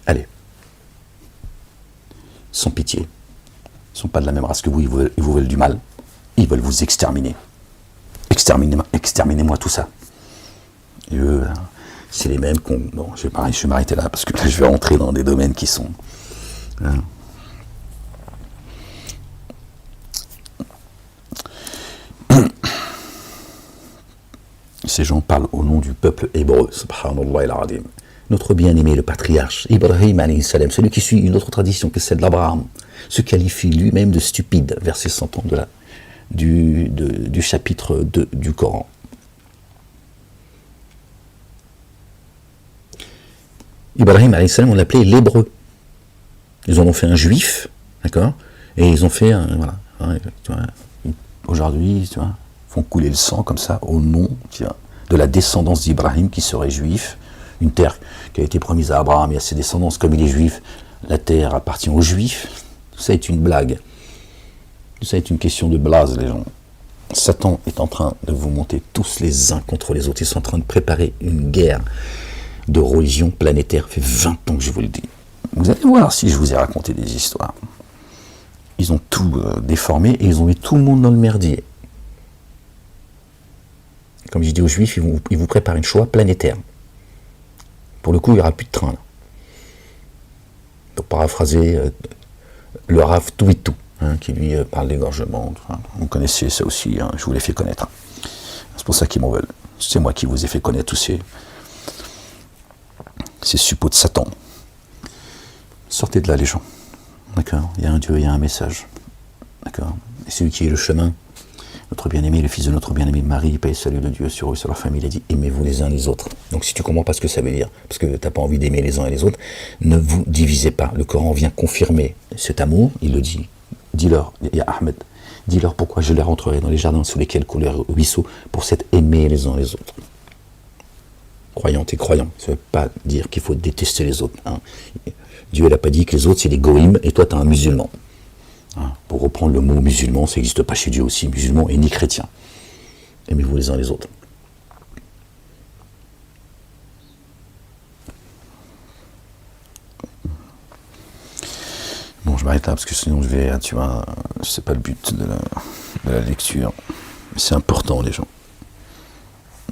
allez, sans pitié, ils ne sont pas de la même race que vous, ils vous veulent du mal, ils veulent vous exterminer. Exterminez-moi tout ça. Et eux, c'est les mêmes qu'on... Bon, je vais m'arrêter là, parce que là, je vais rentrer dans des domaines qui sont... Hein. Ces gens parlent au nom du peuple hébreu, subhanallah al-Azim. Notre bien-aimé, le patriarche, Ibrahim alayhi salam, celui qui suit une autre tradition que celle d'Abraham, se qualifie lui-même de stupide, verset 130 du chapitre 2 du Coran. Ibrahim alayhi salam, on l'appelait l'hébreu. Ils en ont fait un juif, d'accord, et ils ont fait un, voilà, hein, tu vois, aujourd'hui, tu vois, font couler le sang comme ça au nom, tu vois, de la descendance d'Ibrahim qui serait juif, une terre qui a été promise à Abraham et à ses descendants, comme il est juif, la terre appartient aux juifs. Tout ça est une blague, tout ça est une question de blase, les gens. Satan est en train de vous monter tous les uns contre les autres, ils sont en train de préparer une guerre de religion planétaire. Ça fait 20 ans que je vous le dis. Vous allez voir si je vous ai raconté des histoires. Ils ont tout déformé et ils ont mis tout le monde dans le merdier. Comme j'ai dit aux Juifs, ils vous préparent une Shoah planétaire. Pour le coup, il n'y aura plus de train. Là. Pour paraphraser le Rav Touitou, qui lui parle d'égorgement. Vous connaissez ça aussi, je vous l'ai fait connaître. C'est pour ça qu'ils m'en veulent. C'est moi qui vous ai fait connaître tous ces suppôts de Satan. Sortez de là, les gens. D'accord. Il y a un Dieu, il y a un message. D'accord. Et celui qui est le chemin, notre bien-aimé, le fils de notre bien-aimé Marie, paix et salut de Dieu sur eux, sur leur famille, il a dit aimez-vous les uns les autres. Donc si tu comprends pas ce que ça veut dire, parce que tu n'as pas envie d'aimer les uns et les autres, ne vous divisez pas. Le Coran vient confirmer cet amour, il le dit. Dis-leur, ya Ahmed, dis-leur pourquoi je les rentrerai dans les jardins sous lesquels coulent les ruisseaux pour s'être aimés les uns les autres. Croyantes et croyants, ça ne veut pas dire qu'il faut détester les autres. Dieu n'a pas dit que les autres c'est des goïms et toi tu es un musulman. Pour reprendre le mot musulman, ça n'existe pas chez Dieu aussi, musulman et ni chrétien. Aimez-vous les uns les autres. Bon, je m'arrête là parce que sinon je vais, tu vois, c'est pas le but de la lecture. C'est important, les gens.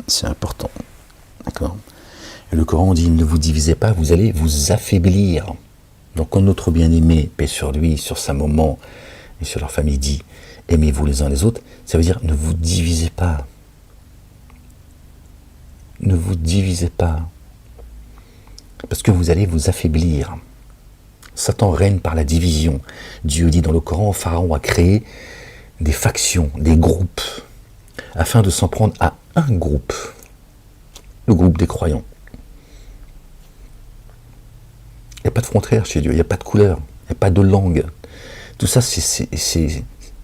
C'est important. D'accord ? Et le Coran dit, ne vous divisez pas, vous allez vous affaiblir. Donc quand notre bien-aimé, paix sur lui, sur sa maman et sur leur famille, dit aimez-vous les uns les autres, ça veut dire ne vous divisez pas. Ne vous divisez pas. Parce que vous allez vous affaiblir. Satan règne par la division. Dieu dit dans le Coran, Pharaon a créé des factions, des groupes, afin de s'en prendre à un groupe, le groupe des croyants. Il n'y a pas de frontière chez Dieu, il n'y a pas de couleur, il n'y a pas de langue. Tout ça, c'est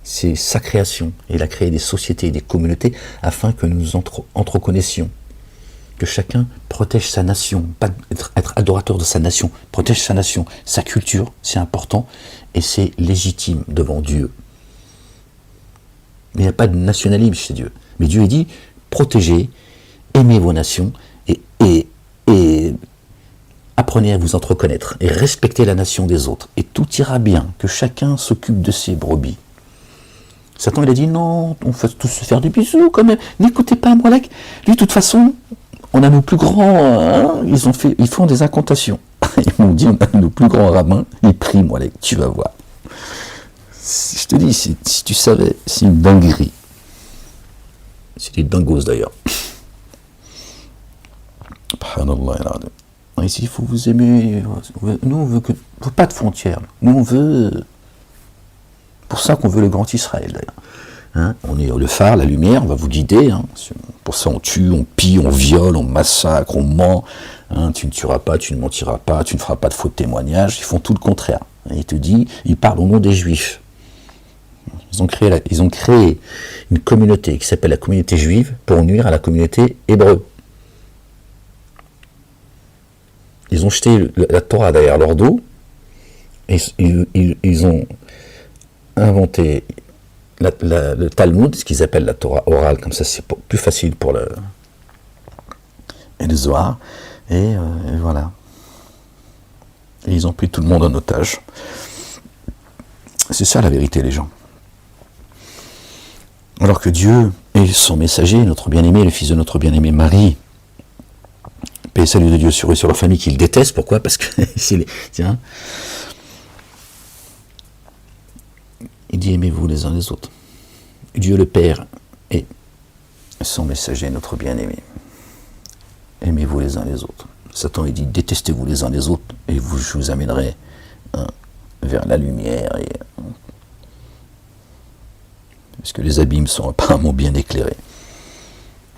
sa création. Il a créé des sociétés et des communautés afin que nous entreconnaisions. Que chacun protège sa nation, pas être adorateur de sa nation, protège sa nation, sa culture, c'est important et c'est légitime devant Dieu. Mais il n'y a pas de nationalisme chez Dieu. Mais Dieu dit, protégez, aimez vos nations et apprenez à vous entreconnaître et respectez la nation des autres. Et tout ira bien, que chacun s'occupe de ses brebis. Satan, il a dit, non, on va tous se faire des bisous quand même. N'écoutez pas Molek. Lui, de toute façon, on a nos plus grands, ils font des incantations. Ils m'ont dit, on a nos plus grands rabbins, ils prient Molek, tu vas voir. Je te dis, si tu savais, c'est une dinguerie. C'est des dingos d'ailleurs. Ici, il faut vous aimer. Nous, on veut pas de frontières. Nous, on veut. Pour ça qu'on veut le grand Israël, d'ailleurs. On est le phare, la lumière, on va vous guider. Pour ça, on tue, on pille, on viole, on massacre, on ment. Tu ne tueras pas, tu ne mentiras pas, tu ne feras pas de faux témoignages. Ils font tout le contraire. Et il te dit, ils parlent au nom des Juifs. Ils ont créé une communauté qui s'appelle la communauté juive pour nuire à la communauté hébreu. Ils ont jeté la Torah derrière leur dos et ils ont inventé le Talmud, ce qu'ils appellent la Torah orale, comme ça c'est plus facile pour le Zohar, et voilà. Et ils ont pris tout le monde en otage. C'est ça la vérité, les gens. Alors que Dieu est son messager, notre bien-aimé, le fils de notre bien-aimé Marie, paix et salut de Dieu sur eux, sur leur famille qu'ils détestent. Pourquoi ? Parce que tiens, il dit aimez-vous les uns les autres. Dieu le Père est son messager, notre bien-aimé. Aimez-vous les uns les autres. Satan il dit détestez-vous les uns les autres et je vous amènerai vers la lumière. Parce que les abîmes sont apparemment bien éclairés.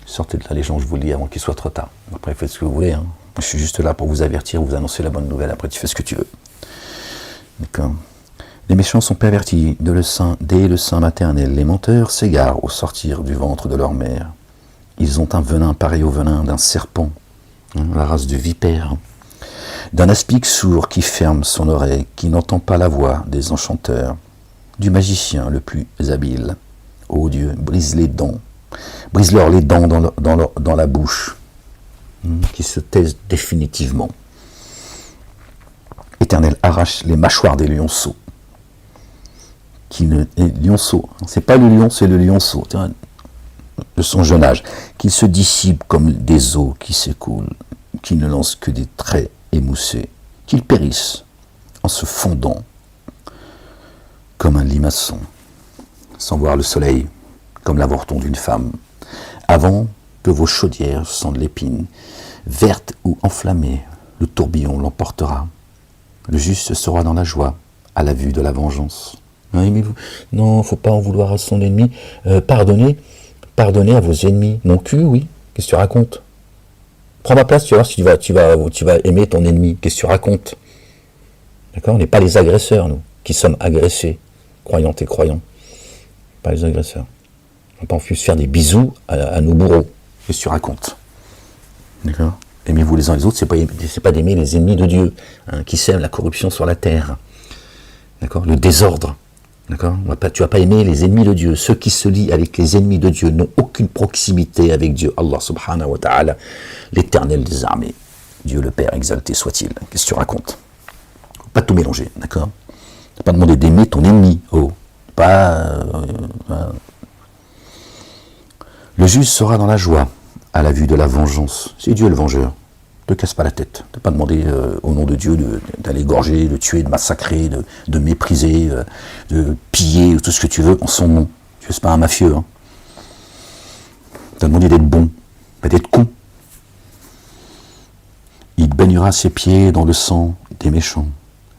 Sortez de là les gens, je vous le dis avant qu'il soit trop tard. Après faites ce que vous voulez. Je suis juste là pour vous avertir, vous annoncer la bonne nouvelle. Après tu fais ce que tu veux. D'accord. Les méchants sont pervertis dès le sein maternel. Les menteurs s'égarent au sortir du ventre de leur mère. Ils ont un venin pareil au venin d'un serpent, la race de vipère, d'un aspic sourd qui ferme son oreille, qui n'entend pas la voix des enchanteurs, du magicien le plus habile. Ô Dieu, brise-leur les dents dans la bouche, qui se taisent définitivement. Éternel, arrache les mâchoires des lionceaux. Lionceau, c'est pas le lion, c'est le lionceau, de son jeune âge, qui se dissipe comme des eaux qui s'écoulent, qui ne lancent que des traits émoussés, qu'ils périssent en se fondant comme un limaçon, sans voir le soleil, comme l'avorton d'une femme, avant que vos chaudières sentent l'épine, verte ou enflammée, le tourbillon l'emportera. Le juste sera dans la joie, à la vue de la vengeance. Oui, mais non, faut pas en vouloir à son ennemi. Pardonnez à vos ennemis. Mon cul, oui. Qu'est-ce que tu racontes? Prends ma place, tu vas voir si tu vas aimer ton ennemi. Qu'est-ce que tu racontes? D'accord? On n'est pas les agresseurs, nous, qui sommes agressés, croyantes et croyants. Pas les agresseurs. On ne va pas en plus faire des bisous à nos bourreaux. Qu'est-ce que tu racontes? D'accord? Aimez-vous les uns les autres, c'est pas d'aimer les ennemis de Dieu, qui sèment la corruption sur la terre. D'accord? Le désordre. D'accord? Tu vas pas aimer les ennemis de Dieu. Ceux qui se lient avec les ennemis de Dieu n'ont aucune proximité avec Dieu. Allah subhanahu wa ta'ala, l'éternel des armées. Dieu le Père, exalté soit-il. Qu'est-ce que tu racontes? Faut pas tout mélanger, d'accord? Tu n'as pas demandé d'aimer ton ennemi. Oh, pas... Le juste sera dans la joie, à la vue de la vengeance. C'est Dieu le vengeur. Ne te casse pas la tête. Tu n'as pas demandé au nom de Dieu d'aller égorger, de tuer, de massacrer, de mépriser, de piller, tout ce que tu veux en son nom. Dieu, c'est pas un mafieux. Hein. Tu as demandé d'être bon, pas d'être con. Il baignera ses pieds dans le sang des méchants.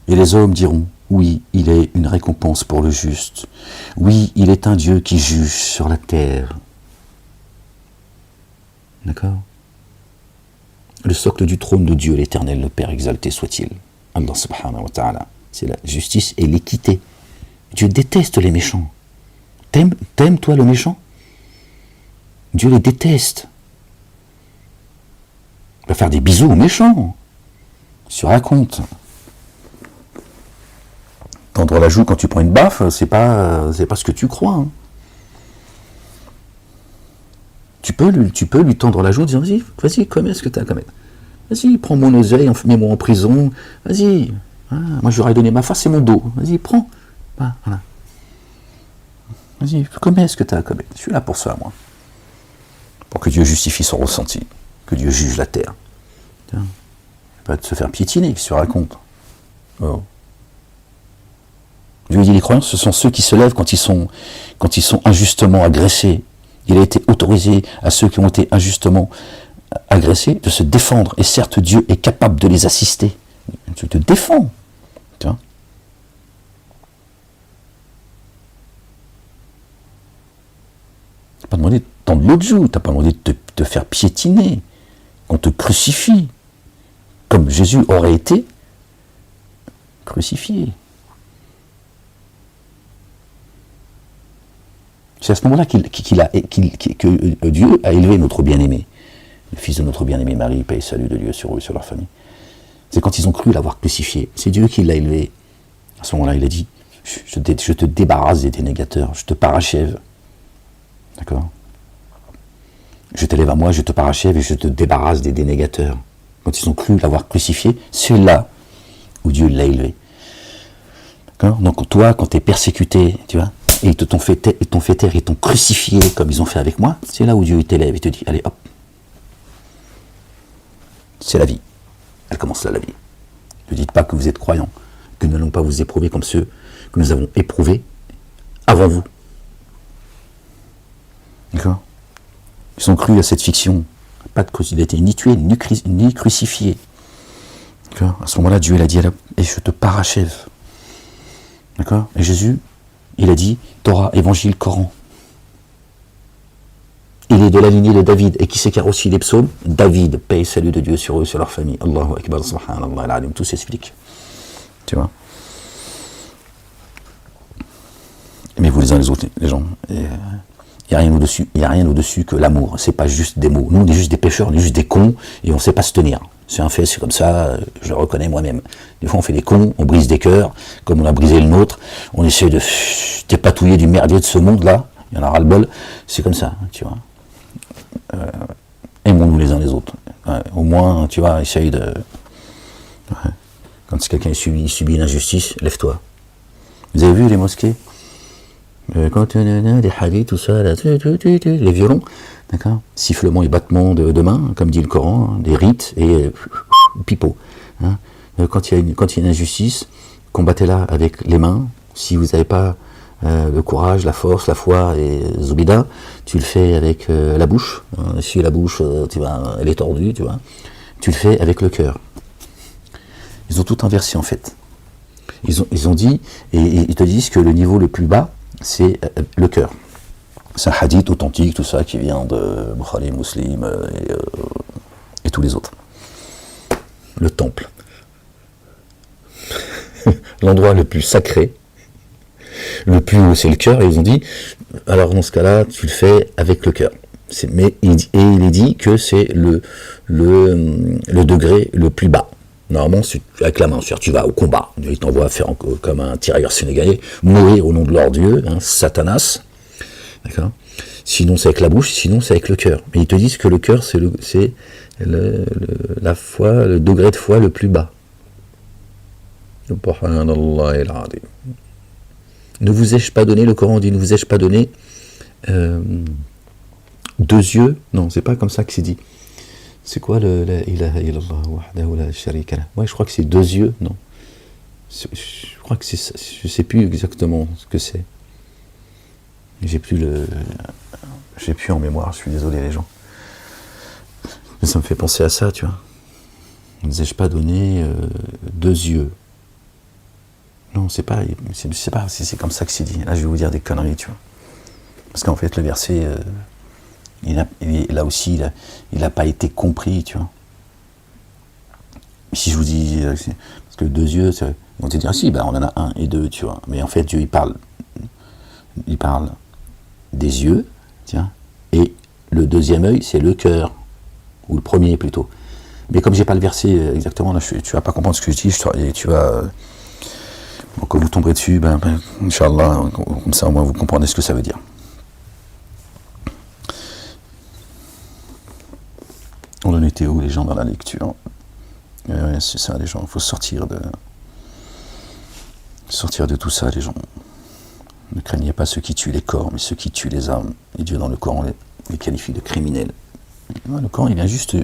Et les hommes diront, oui, il est une récompense pour le juste. Oui, il est un Dieu qui juge sur la terre. D'accord? Le socle du trône de Dieu, l'éternel, le Père, exalté soit-il. Allah subhanahu wa ta'ala. C'est la justice et l'équité. Dieu déteste les méchants. T'aimes toi le méchant? Dieu les déteste. Il va faire des bisous aux méchants. Tu racontes. Tendre la joue quand tu prends une baffe, c'est pas ce que tu crois. Hein. Tu peux lui tendre la joue en disant vas-y, commets ce que tu as à commettre. Vas-y, prends mon oseille, mets-moi en prison. Vas-y. Ah, moi, j'aurais donné ma face et mon dos. Vas-y, prends. Ah, voilà. Vas-y, commets ce que tu as à commettre. Je suis là pour ça, moi. Pour que Dieu justifie son ressenti. Que Dieu juge la terre. Tiens. Pas de se faire piétiner, qui se raconte. Oh. Dieu dit les croyants, ce sont ceux qui se lèvent quand ils sont injustement agressés. Il a été autorisé à ceux qui ont été injustement agressés de se défendre. Et certes, Dieu est capable de les assister. Dieu te défend. Tu vois? Tu n'as pas demandé de tendre l'autre joue. Tu n'as pas demandé de te faire piétiner. Qu'on te crucifie. Comme Jésus aurait été crucifié. C'est à ce moment-là que Dieu a élevé notre bien-aimé, le fils de notre bien-aimé Marie, paix et salut de Dieu sur eux et sur leur famille. C'est quand ils ont cru l'avoir crucifié. C'est Dieu qui l'a élevé. À ce moment-là, il a dit, je te débarrasse des dénégateurs, je te parachève. D'accord? Je t'élève à moi, je te parachève et je te débarrasse des dénégateurs. Quand ils ont cru l'avoir crucifié, c'est là où Dieu l'a élevé. D'accord? Donc toi, quand tu es persécuté, tu vois, et ils t'ont fait taire, ils t'ont crucifié comme ils ont fait avec moi, c'est là où Dieu t'élève et te dit, allez hop, c'est la vie, elle commence là la vie. Ne dites pas que vous êtes croyants, que nous n'allons pas vous éprouver comme ceux que nous avons éprouvés avant vous. D'accord? Ils ont cru à cette fiction, pas de il a été ni tué, ni crucifié. D'accord? À ce moment-là, Dieu l'a dit, et je te parachève. D'accord? Et Jésus, il a dit, Torah, Évangile, Coran. Il est de la lignée de David. Et qui c'est qui a reçu les psaumes? David, paix et salut de Dieu sur eux, sur leur famille. Allahu Akbar, subhanallah al-alim, tout s'explique. Tu vois? Mais vous les uns les autres, les gens, il n'y a rien au-dessus que l'amour. C'est pas juste des mots. Nous, on est juste des pécheurs, on est juste des cons, et on ne sait pas se tenir. C'est un fait, c'est comme ça, je le reconnais moi-même. Des fois, on fait des cons, on brise des cœurs, comme on a brisé le nôtre, on essaie de dépatouiller du merdier de ce monde-là, il y en a ras-le-bol, c'est comme ça, tu vois. Aimons-nous les uns les autres. Ouais, au moins, tu vois, essaye de... Ouais. Quand quelqu'un subit une injustice, lève-toi. Vous avez vu les mosquées quand les hadiths, tout ça, là, les violons, d'accord, sifflement et battement de main, comme dit le Coran, des rites et pipeau. Hein. Quand il y a une injustice, combattez-la avec les mains. Si vous n'avez pas le courage, la force, la foi et Zubida, tu le fais avec la bouche. Hein. Si la bouche, tu vois, elle est tordue, tu vois, tu le fais avec le cœur. Ils ont tout inversé en fait. Ils ont dit, et ils te disent que le niveau le plus bas, c'est le cœur. C'est un hadith authentique, tout ça, qui vient de Bukhari, Muslim et tous les autres. Le temple. L'endroit le plus sacré, le plus haut, c'est le cœur, et ils ont dit, alors dans ce cas-là, tu le fais avec le cœur. Mais il est dit que c'est le degré le plus bas. Normalement, c'est avec la main, c'est-à-dire tu vas au combat, il t'envoie faire comme un tirailleur sénégalais, mourir au nom de leur Dieu, hein, Satanas, d'accord. Sinon c'est avec la bouche, sinon c'est avec le cœur. Mais ils te disent que le cœur c'est la foi, le degré de foi le plus bas. Ne vous ai-je pas donné, le Coran dit, ne vous ai-je pas donné 2 yeux? Non, c'est pas comme ça que c'est dit. C'est quoi le la ilaha illallah wahdahu la sharika lah? Ouais, je crois que c'est 2 yeux, non. Je crois que c'est ça, je sais plus exactement ce que c'est. J'ai plus en mémoire, je suis désolé les gens. Mais ça me fait penser à ça, tu vois. Ne vous ai-je pas donné 2 yeux? Non, je sais pas si c'est comme ça que c'est dit. Là, je vais vous dire des conneries, tu vois. Parce qu'en fait, le verset... là aussi, il n'a pas été compris, tu vois. Si je vous dis, parce que 2 yeux, ils vont te dire, ah, si, ben, on en a 1 et 2, tu vois. Mais en fait, Dieu, il parle des yeux, tiens, et le deuxième œil, c'est le cœur, ou le premier plutôt. Mais comme j'ai pas le verset exactement, là, tu vas pas comprendre ce que je dis, et tu vas... quand vous tomberez dessus, Inch'Allah, comme ça, au moins, vous comprenez ce que ça veut dire. On en était où, les gens, dans la lecture? Ouais, c'est ça, les gens, il faut sortir de tout ça, les gens. Ne craignez pas ceux qui tuent les corps, mais ceux qui tuent les âmes. Et Dieu, dans le Coran, les qualifie de criminels. Le Coran, il vient juste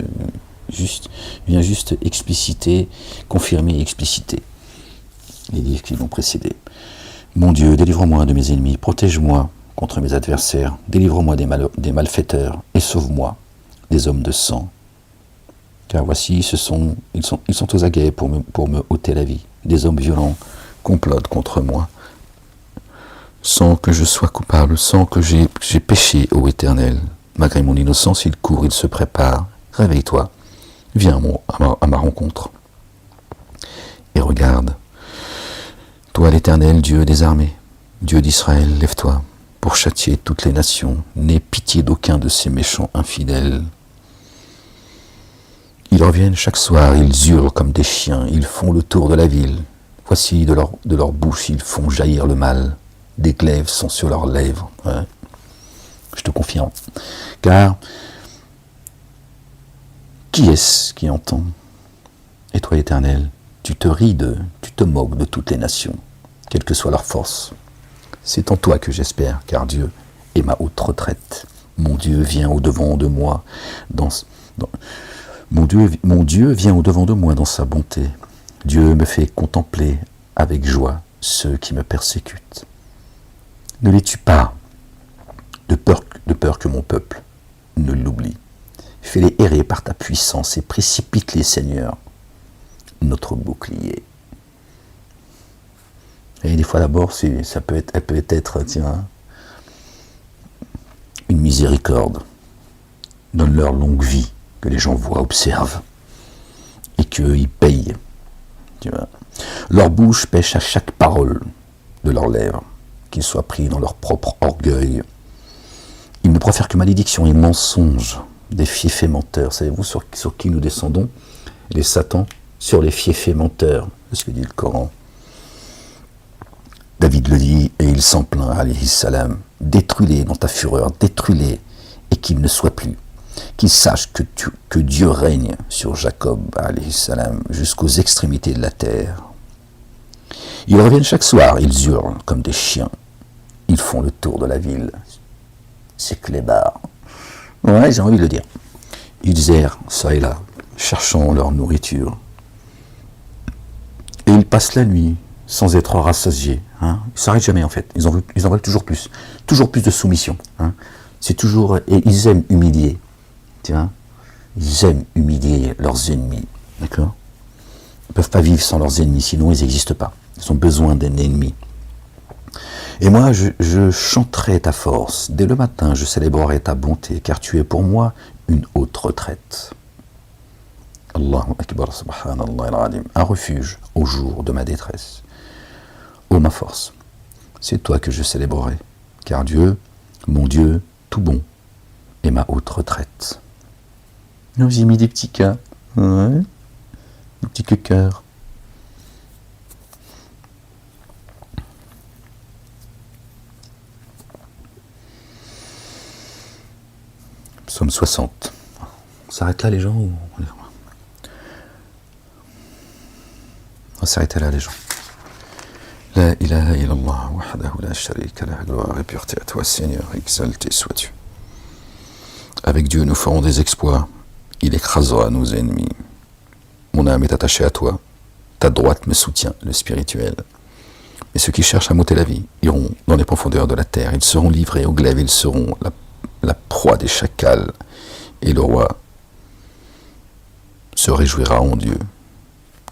expliciter, confirmer et expliciter les livres qui l'ont précédé. Mon Dieu, délivre-moi de mes ennemis, protège-moi contre mes adversaires, délivre-moi des malfaiteurs, et sauve-moi des hommes de sang. Car voici, ils sont aux aguets pour me ôter la vie. Des hommes violents complotent contre moi, sans que je sois coupable, sans que j'ai péché, ô Éternel. Malgré mon innocence, ils courent, ils se préparent. Réveille-toi, viens à ma rencontre. Et regarde, toi l'Éternel, Dieu des armées, Dieu d'Israël, lève-toi pour châtier toutes les nations. N'aie pitié d'aucun de ces méchants infidèles. Ils reviennent chaque soir, ils hurlent comme des chiens, ils font le tour de la ville. Voici, de leur bouche, ils font jaillir le mal. Des glaives sont sur leurs lèvres. Ouais. Je te confirme. Car, qui est-ce qui entend? Et toi, Éternel, tu te moques de toutes les nations, quelle que soit leur force. C'est en toi que j'espère, car Dieu est ma haute retraite. Mon Dieu vient au-devant de moi Mon Dieu vient au-devant de moi dans sa bonté. Dieu me fait contempler avec joie ceux qui me persécutent. Ne les tue pas, de peur que mon peuple ne l'oublie. Fais-les errer par ta puissance et précipite-les, Seigneur, notre bouclier. Et des fois, d'abord, elle peut être, tiens, une miséricorde. Donne-leur longue vie, que les gens voient, observent, et qu'ils payent. Tu vois. Leur bouche pêche à chaque parole de leurs lèvres, qu'ils soient pris dans leur propre orgueil. Ils ne profèrent que malédiction et mensonges, des fiefés menteurs. Savez-vous sur qui nous descendons? Les Satans, sur les fiefés menteurs, c'est ce que dit le Coran. David le dit, et il s'en plaint, alayhi salam. Détruis-les dans ta fureur, détruis-les, et qu'ils ne soient plus. qu'ils sachent que Dieu règne sur Jacob, alayhi salam, jusqu'aux extrémités de la terre. Ils reviennent chaque soir, ils hurlent comme des chiens. Ils font le tour de la ville. C'est clébard. Ouais, j'ai envie de le dire. Ils errent, ça et là, cherchant leur nourriture. Et ils passent la nuit sans être rassasiés. Hein. Ils ne s'arrêtent jamais en fait. Ils en veulent toujours plus de soumission. Hein. C'est toujours, et ils aiment humilier. Tiens, ils aiment humilier leurs ennemis. D'accord ? Ils ne peuvent pas vivre sans leurs ennemis, sinon ils n'existent pas. Ils ont besoin d'un ennemi. Et moi, je chanterai ta force. Dès le matin, je célébrerai ta bonté, car tu es pour moi une haute retraite. Allahu Akbar, subhanallah al-azim. Un refuge au jour de ma détresse. Ô ma force, c'est toi que je célébrerai, car Dieu, mon Dieu, tout bon, est ma haute retraite. Nous j'ai mis des petits cas, ouais, des petits cœurs. Psaume 60. On s'arrête là les gens ou... On va s'arrêter là les gens. La ilaha illallah, wahdahu la sharika lah, gloire et pureté à toi Seigneur, exalté sois-tu. Avec Dieu nous ferons des exploits, il écrasera nos ennemis. Mon âme est attachée à toi, ta droite me soutient, le spirituel. Mais ceux qui cherchent à m'ôter la vie iront dans les profondeurs de la terre, ils seront livrés au glaive, ils seront la proie des chacals, et le roi se réjouira en Dieu.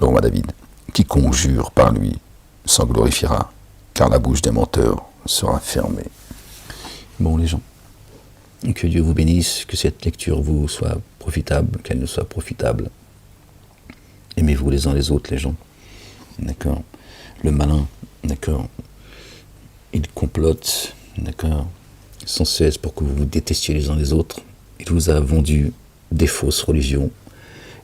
Le roi David, quiconque jure par lui s'en glorifiera, car la bouche des menteurs sera fermée. Bon les gens, que Dieu vous bénisse, que cette lecture vous soit profitable, qu'elle nous soit profitable. Aimez-vous les uns les autres les gens, d'accord. Le malin, d'accord, il complote, d'accord, sans cesse pour que vous vous détestiez les uns les autres. Il vous a vendu des fausses religions.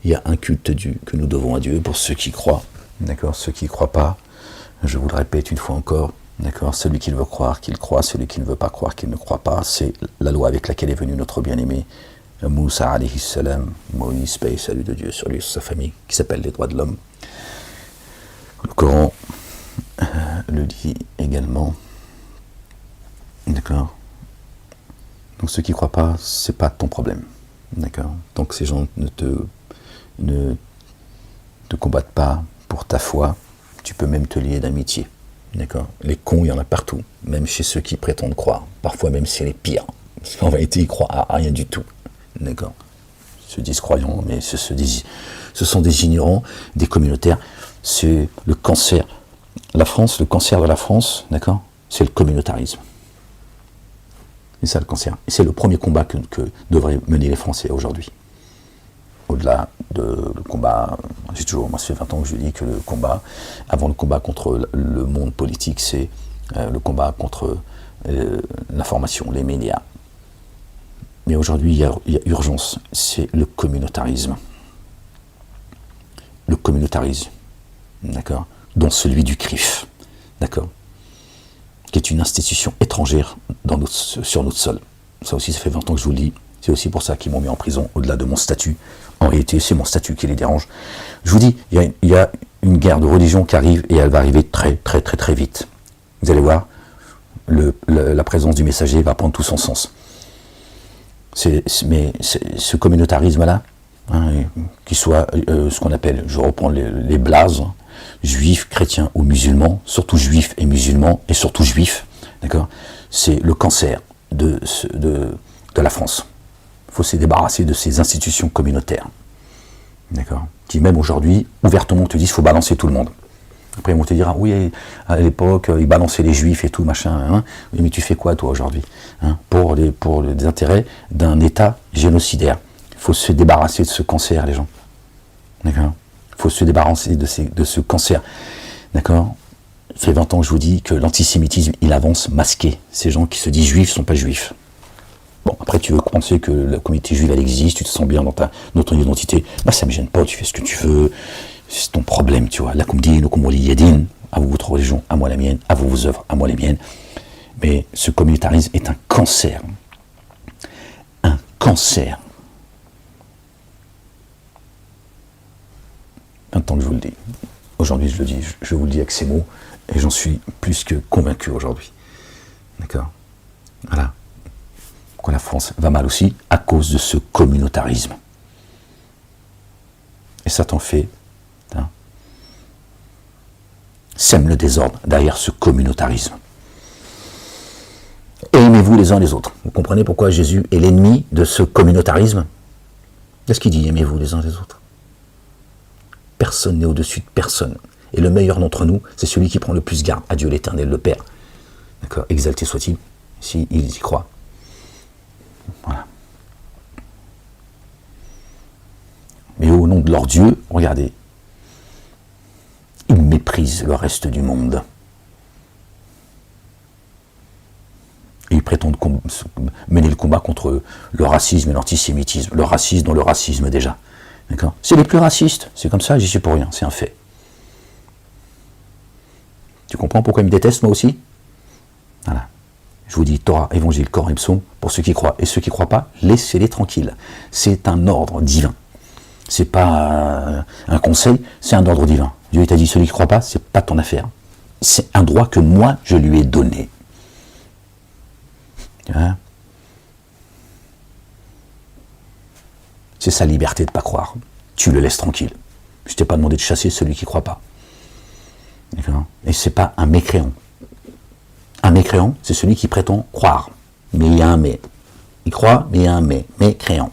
Il y a un culte que nous devons à Dieu pour ceux qui croient, d'accord. Ceux qui ne croient pas, je vous le répète une fois encore, d'accord. Celui qui veut croire, qu'il croit, celui qui ne veut pas croire, qu'il ne croit pas. C'est la loi avec laquelle est venu notre bien-aimé Moussa alayhi salam, Moïse, paix et salut de Dieu sur lui et sur sa famille, qui s'appelle les droits de l'homme. Le Coran le dit également, d'accord. Donc ceux qui ne croient pas, c'est pas ton problème, d'accord. Tant que ces gens ne te combattent pas pour ta foi, tu peux même te lier d'amitié, d'accord. Les cons, il y en a partout, même chez ceux qui prétendent croire. Parfois même c'est les pires, parce qu'en réalité ils croient à rien du tout, d'accord. Ils se disent croyants, mais ce sont des ignorants, des communautaires. C'est le cancer. La France, le cancer de la France, d'accord, c'est le communautarisme. C'est ça le cancer. Et c'est le premier combat que devraient mener les Français aujourd'hui. Au-delà le combat, moi ça fait 20 ans que je dis que le combat, avant le combat contre le monde politique, c'est le combat contre l'information, les médias. Mais aujourd'hui, il y a urgence, c'est le communautarisme. Le communautarisme, d'accord, dont celui du CRIF, d'accord, qui est une institution étrangère sur notre sol. Ça aussi, ça fait 20 ans que je vous le dis. C'est aussi pour ça qu'ils m'ont mis en prison, au-delà de mon statut. En réalité, c'est mon statut qui les dérange. Je vous dis, il y a une guerre de religion qui arrive, et elle va arriver très, très, très, très vite. Vous allez voir, la présence du messager va prendre tout son sens. Mais ce communautarisme-là, hein, qui soit ce qu'on appelle, je reprends les blazes, juifs, chrétiens ou musulmans, surtout juifs et musulmans, et surtout juifs, d'accord, c'est le cancer de la France. Il faut se débarrasser de ces institutions communautaires, d'accord, qui même aujourd'hui, ouvertement te disent qu'il faut balancer tout le monde. Après ils vont te dire, ah, oui, à l'époque, ils balançaient les juifs et tout, machin, hein. Mais tu fais quoi toi aujourd'hui, hein, pour les intérêts d'un État génocidaire. Il faut se débarrasser de ce cancer, les gens. D'accord. Il faut se débarrasser de ce cancer. D'accord. Ça fait 20 ans que je vous dis que l'antisémitisme, il avance masqué. Ces gens qui se disent juifs ne sont pas juifs. Bon, après tu veux penser que la communauté juive, elle existe, tu te sens bien dans ton identité. Bah ça me gêne pas, tu fais ce que tu veux. C'est ton problème, tu vois. Lakum dinukum waliyadin. À vous votre religion, à moi la mienne. À vous vos œuvres, à moi les miennes. Mais ce communautarisme est un cancer. Un cancer. Aujourd'hui, je le dis, je vous le dis avec ces mots, et j'en suis plus que convaincu aujourd'hui. D'accord? Voilà. Pourquoi la France va mal aussi? À cause de ce communautarisme. Et Satan fait, hein, sème le désordre derrière ce communautarisme. Et aimez-vous les uns les autres. Vous comprenez pourquoi Jésus est l'ennemi de ce communautarisme? Qu'est-ce qu'il dit? Aimez-vous les uns les autres. Personne n'est au-dessus de personne. Et le meilleur d'entre nous, c'est celui qui prend le plus garde à Dieu l'Éternel, le Père. D'accord? Exalté soit-il, s'il y croit. Voilà. Mais au nom de leur Dieu, regardez, ils méprisent le reste du monde. Et ils prétendent mener le combat contre le racisme et l'antisémitisme. Le racisme dans le racisme déjà. D'accord? C'est les plus racistes. C'est comme ça, j'y suis pour rien. C'est un fait. Tu comprends pourquoi ils me détestent, moi aussi? Voilà. Je vous dis, Torah, Évangile, Coran et Psaume, pour ceux qui croient. Et ceux qui ne croient pas, laissez-les tranquilles. C'est un ordre divin. C'est pas un conseil, c'est un ordre divin. Dieu t'a dit, celui qui ne croit pas, c'est pas ton affaire. C'est un droit que moi, je lui ai donné. Hein? C'est sa liberté de ne pas croire. Tu le laisses tranquille. Je ne t'ai pas demandé de chasser celui qui ne croit pas. D'accord? Et ce n'est pas un mécréant. Un mécréant, c'est celui qui prétend croire. Mais il y a un mais. Il croit, mais il y a un mais. Mécréant.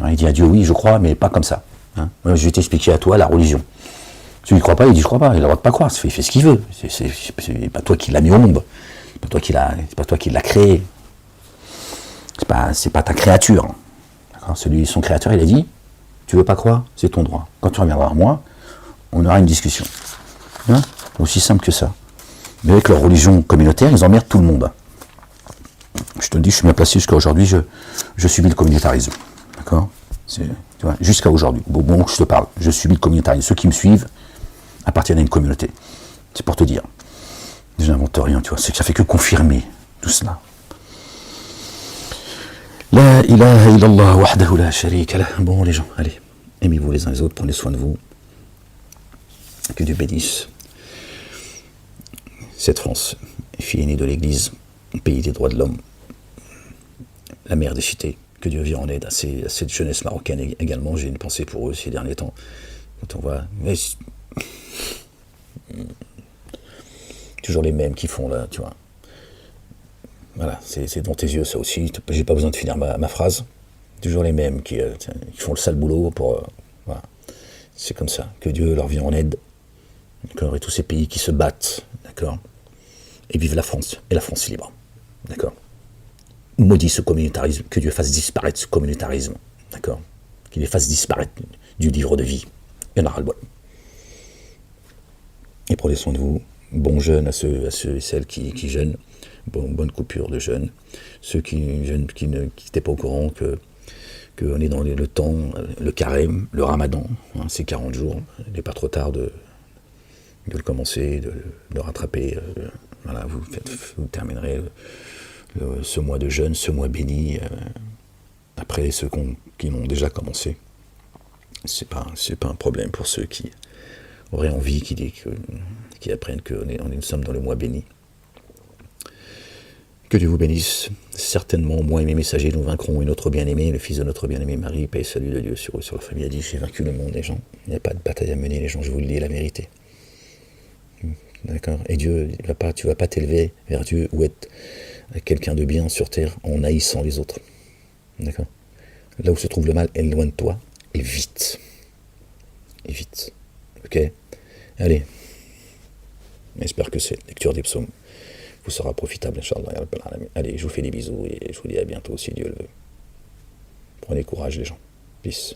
Il dit à Dieu, oui, je crois, mais pas comme ça. Hein? Moi, je vais t'expliquer à toi la religion. Celui qui ne croit pas, il dit, je ne crois pas. Il a le droit de ne pas croire. Il fait ce qu'il veut. C'est pas toi qui l'as mis au monde. C'est pas toi qui l'as créé. C'est pas ta créature. Son créateur, il a dit, tu veux pas croire, c'est ton droit. Quand tu reviendras à moi, on aura une discussion. Hein? Aussi simple que ça. Mais avec leur religion communautaire, ils emmerdent tout le monde. Je te le dis, je suis bien placé jusqu'à aujourd'hui, je subis le communautarisme. D'accord? Jusqu'à aujourd'hui. Bon, je te parle, je subis le communautarisme. Ceux qui me suivent appartiennent à une communauté. C'est pour te dire. Je n'invente rien, tu vois. Ça fait que confirmer tout cela. La ilaha illallah wahdahu la sharika lah. Bon, les gens, allez, aimez-vous les uns les autres, prenez soin de vous. Que Dieu bénisse cette France, fille aînée de l'Église, pays des droits de l'homme, la mère des cités. Que Dieu vienne en aide à cette jeunesse marocaine également. J'ai une pensée pour eux ces derniers temps. Quand on voit... Mais, toujours les mêmes qui font là, tu vois. Voilà, c'est dans tes yeux ça aussi. J'ai pas besoin de finir ma phrase. Toujours les mêmes qui font le sale boulot pour... voilà. C'est comme ça. Que Dieu leur vienne en aide. D'accord? Et tous ces pays qui se battent. D'accord? Et vive la France. Et la France libre. D'accord? Maudit ce communautarisme. Que Dieu fasse disparaître ce communautarisme. D'accord? Qu'il les fasse disparaître du livre de vie. Il y en aura le bol. Et prenez soin de vous. Bon jeûne à ceux et celles qui jeûnent. Bonne coupure de jeûne. Ceux qui jeûnent, qui n'étaient pas au courant qu'on est dans le temps, le carême, le ramadan, hein, c'est 40 jours. Il n'est pas trop tard de le commencer, de rattraper. Voilà, vous terminerez ce mois de jeûne, ce mois béni. Après ceux qui l'ont déjà commencé. C'est pas un problème pour ceux qui auraient envie, qui apprennent que nous sommes dans le mois béni. Que Dieu vous bénisse. Certainement, moi et mes messagers, nous vaincrons, et notre bien-aimé, le fils de notre bien-aimé Marie, paix et salut de Dieu sur eux, sur la famille. A dit, j'ai vaincu le monde, les gens. Il n'y a pas de bataille à mener, les gens, je vous le dis, la vérité. D'accord? Et Dieu, tu vas pas t'élever vers Dieu ou être quelqu'un de bien sur terre en haïssant les autres. D'accord? Là où se trouve le mal est loin de toi, et vite. Et vite. Ok? Allez. J'espère que cette lecture des psaumes vous sera profitable, Inch'Allah. Allez, je vous fais des bisous et je vous dis à bientôt si Dieu le veut. Prenez courage les gens. Peace.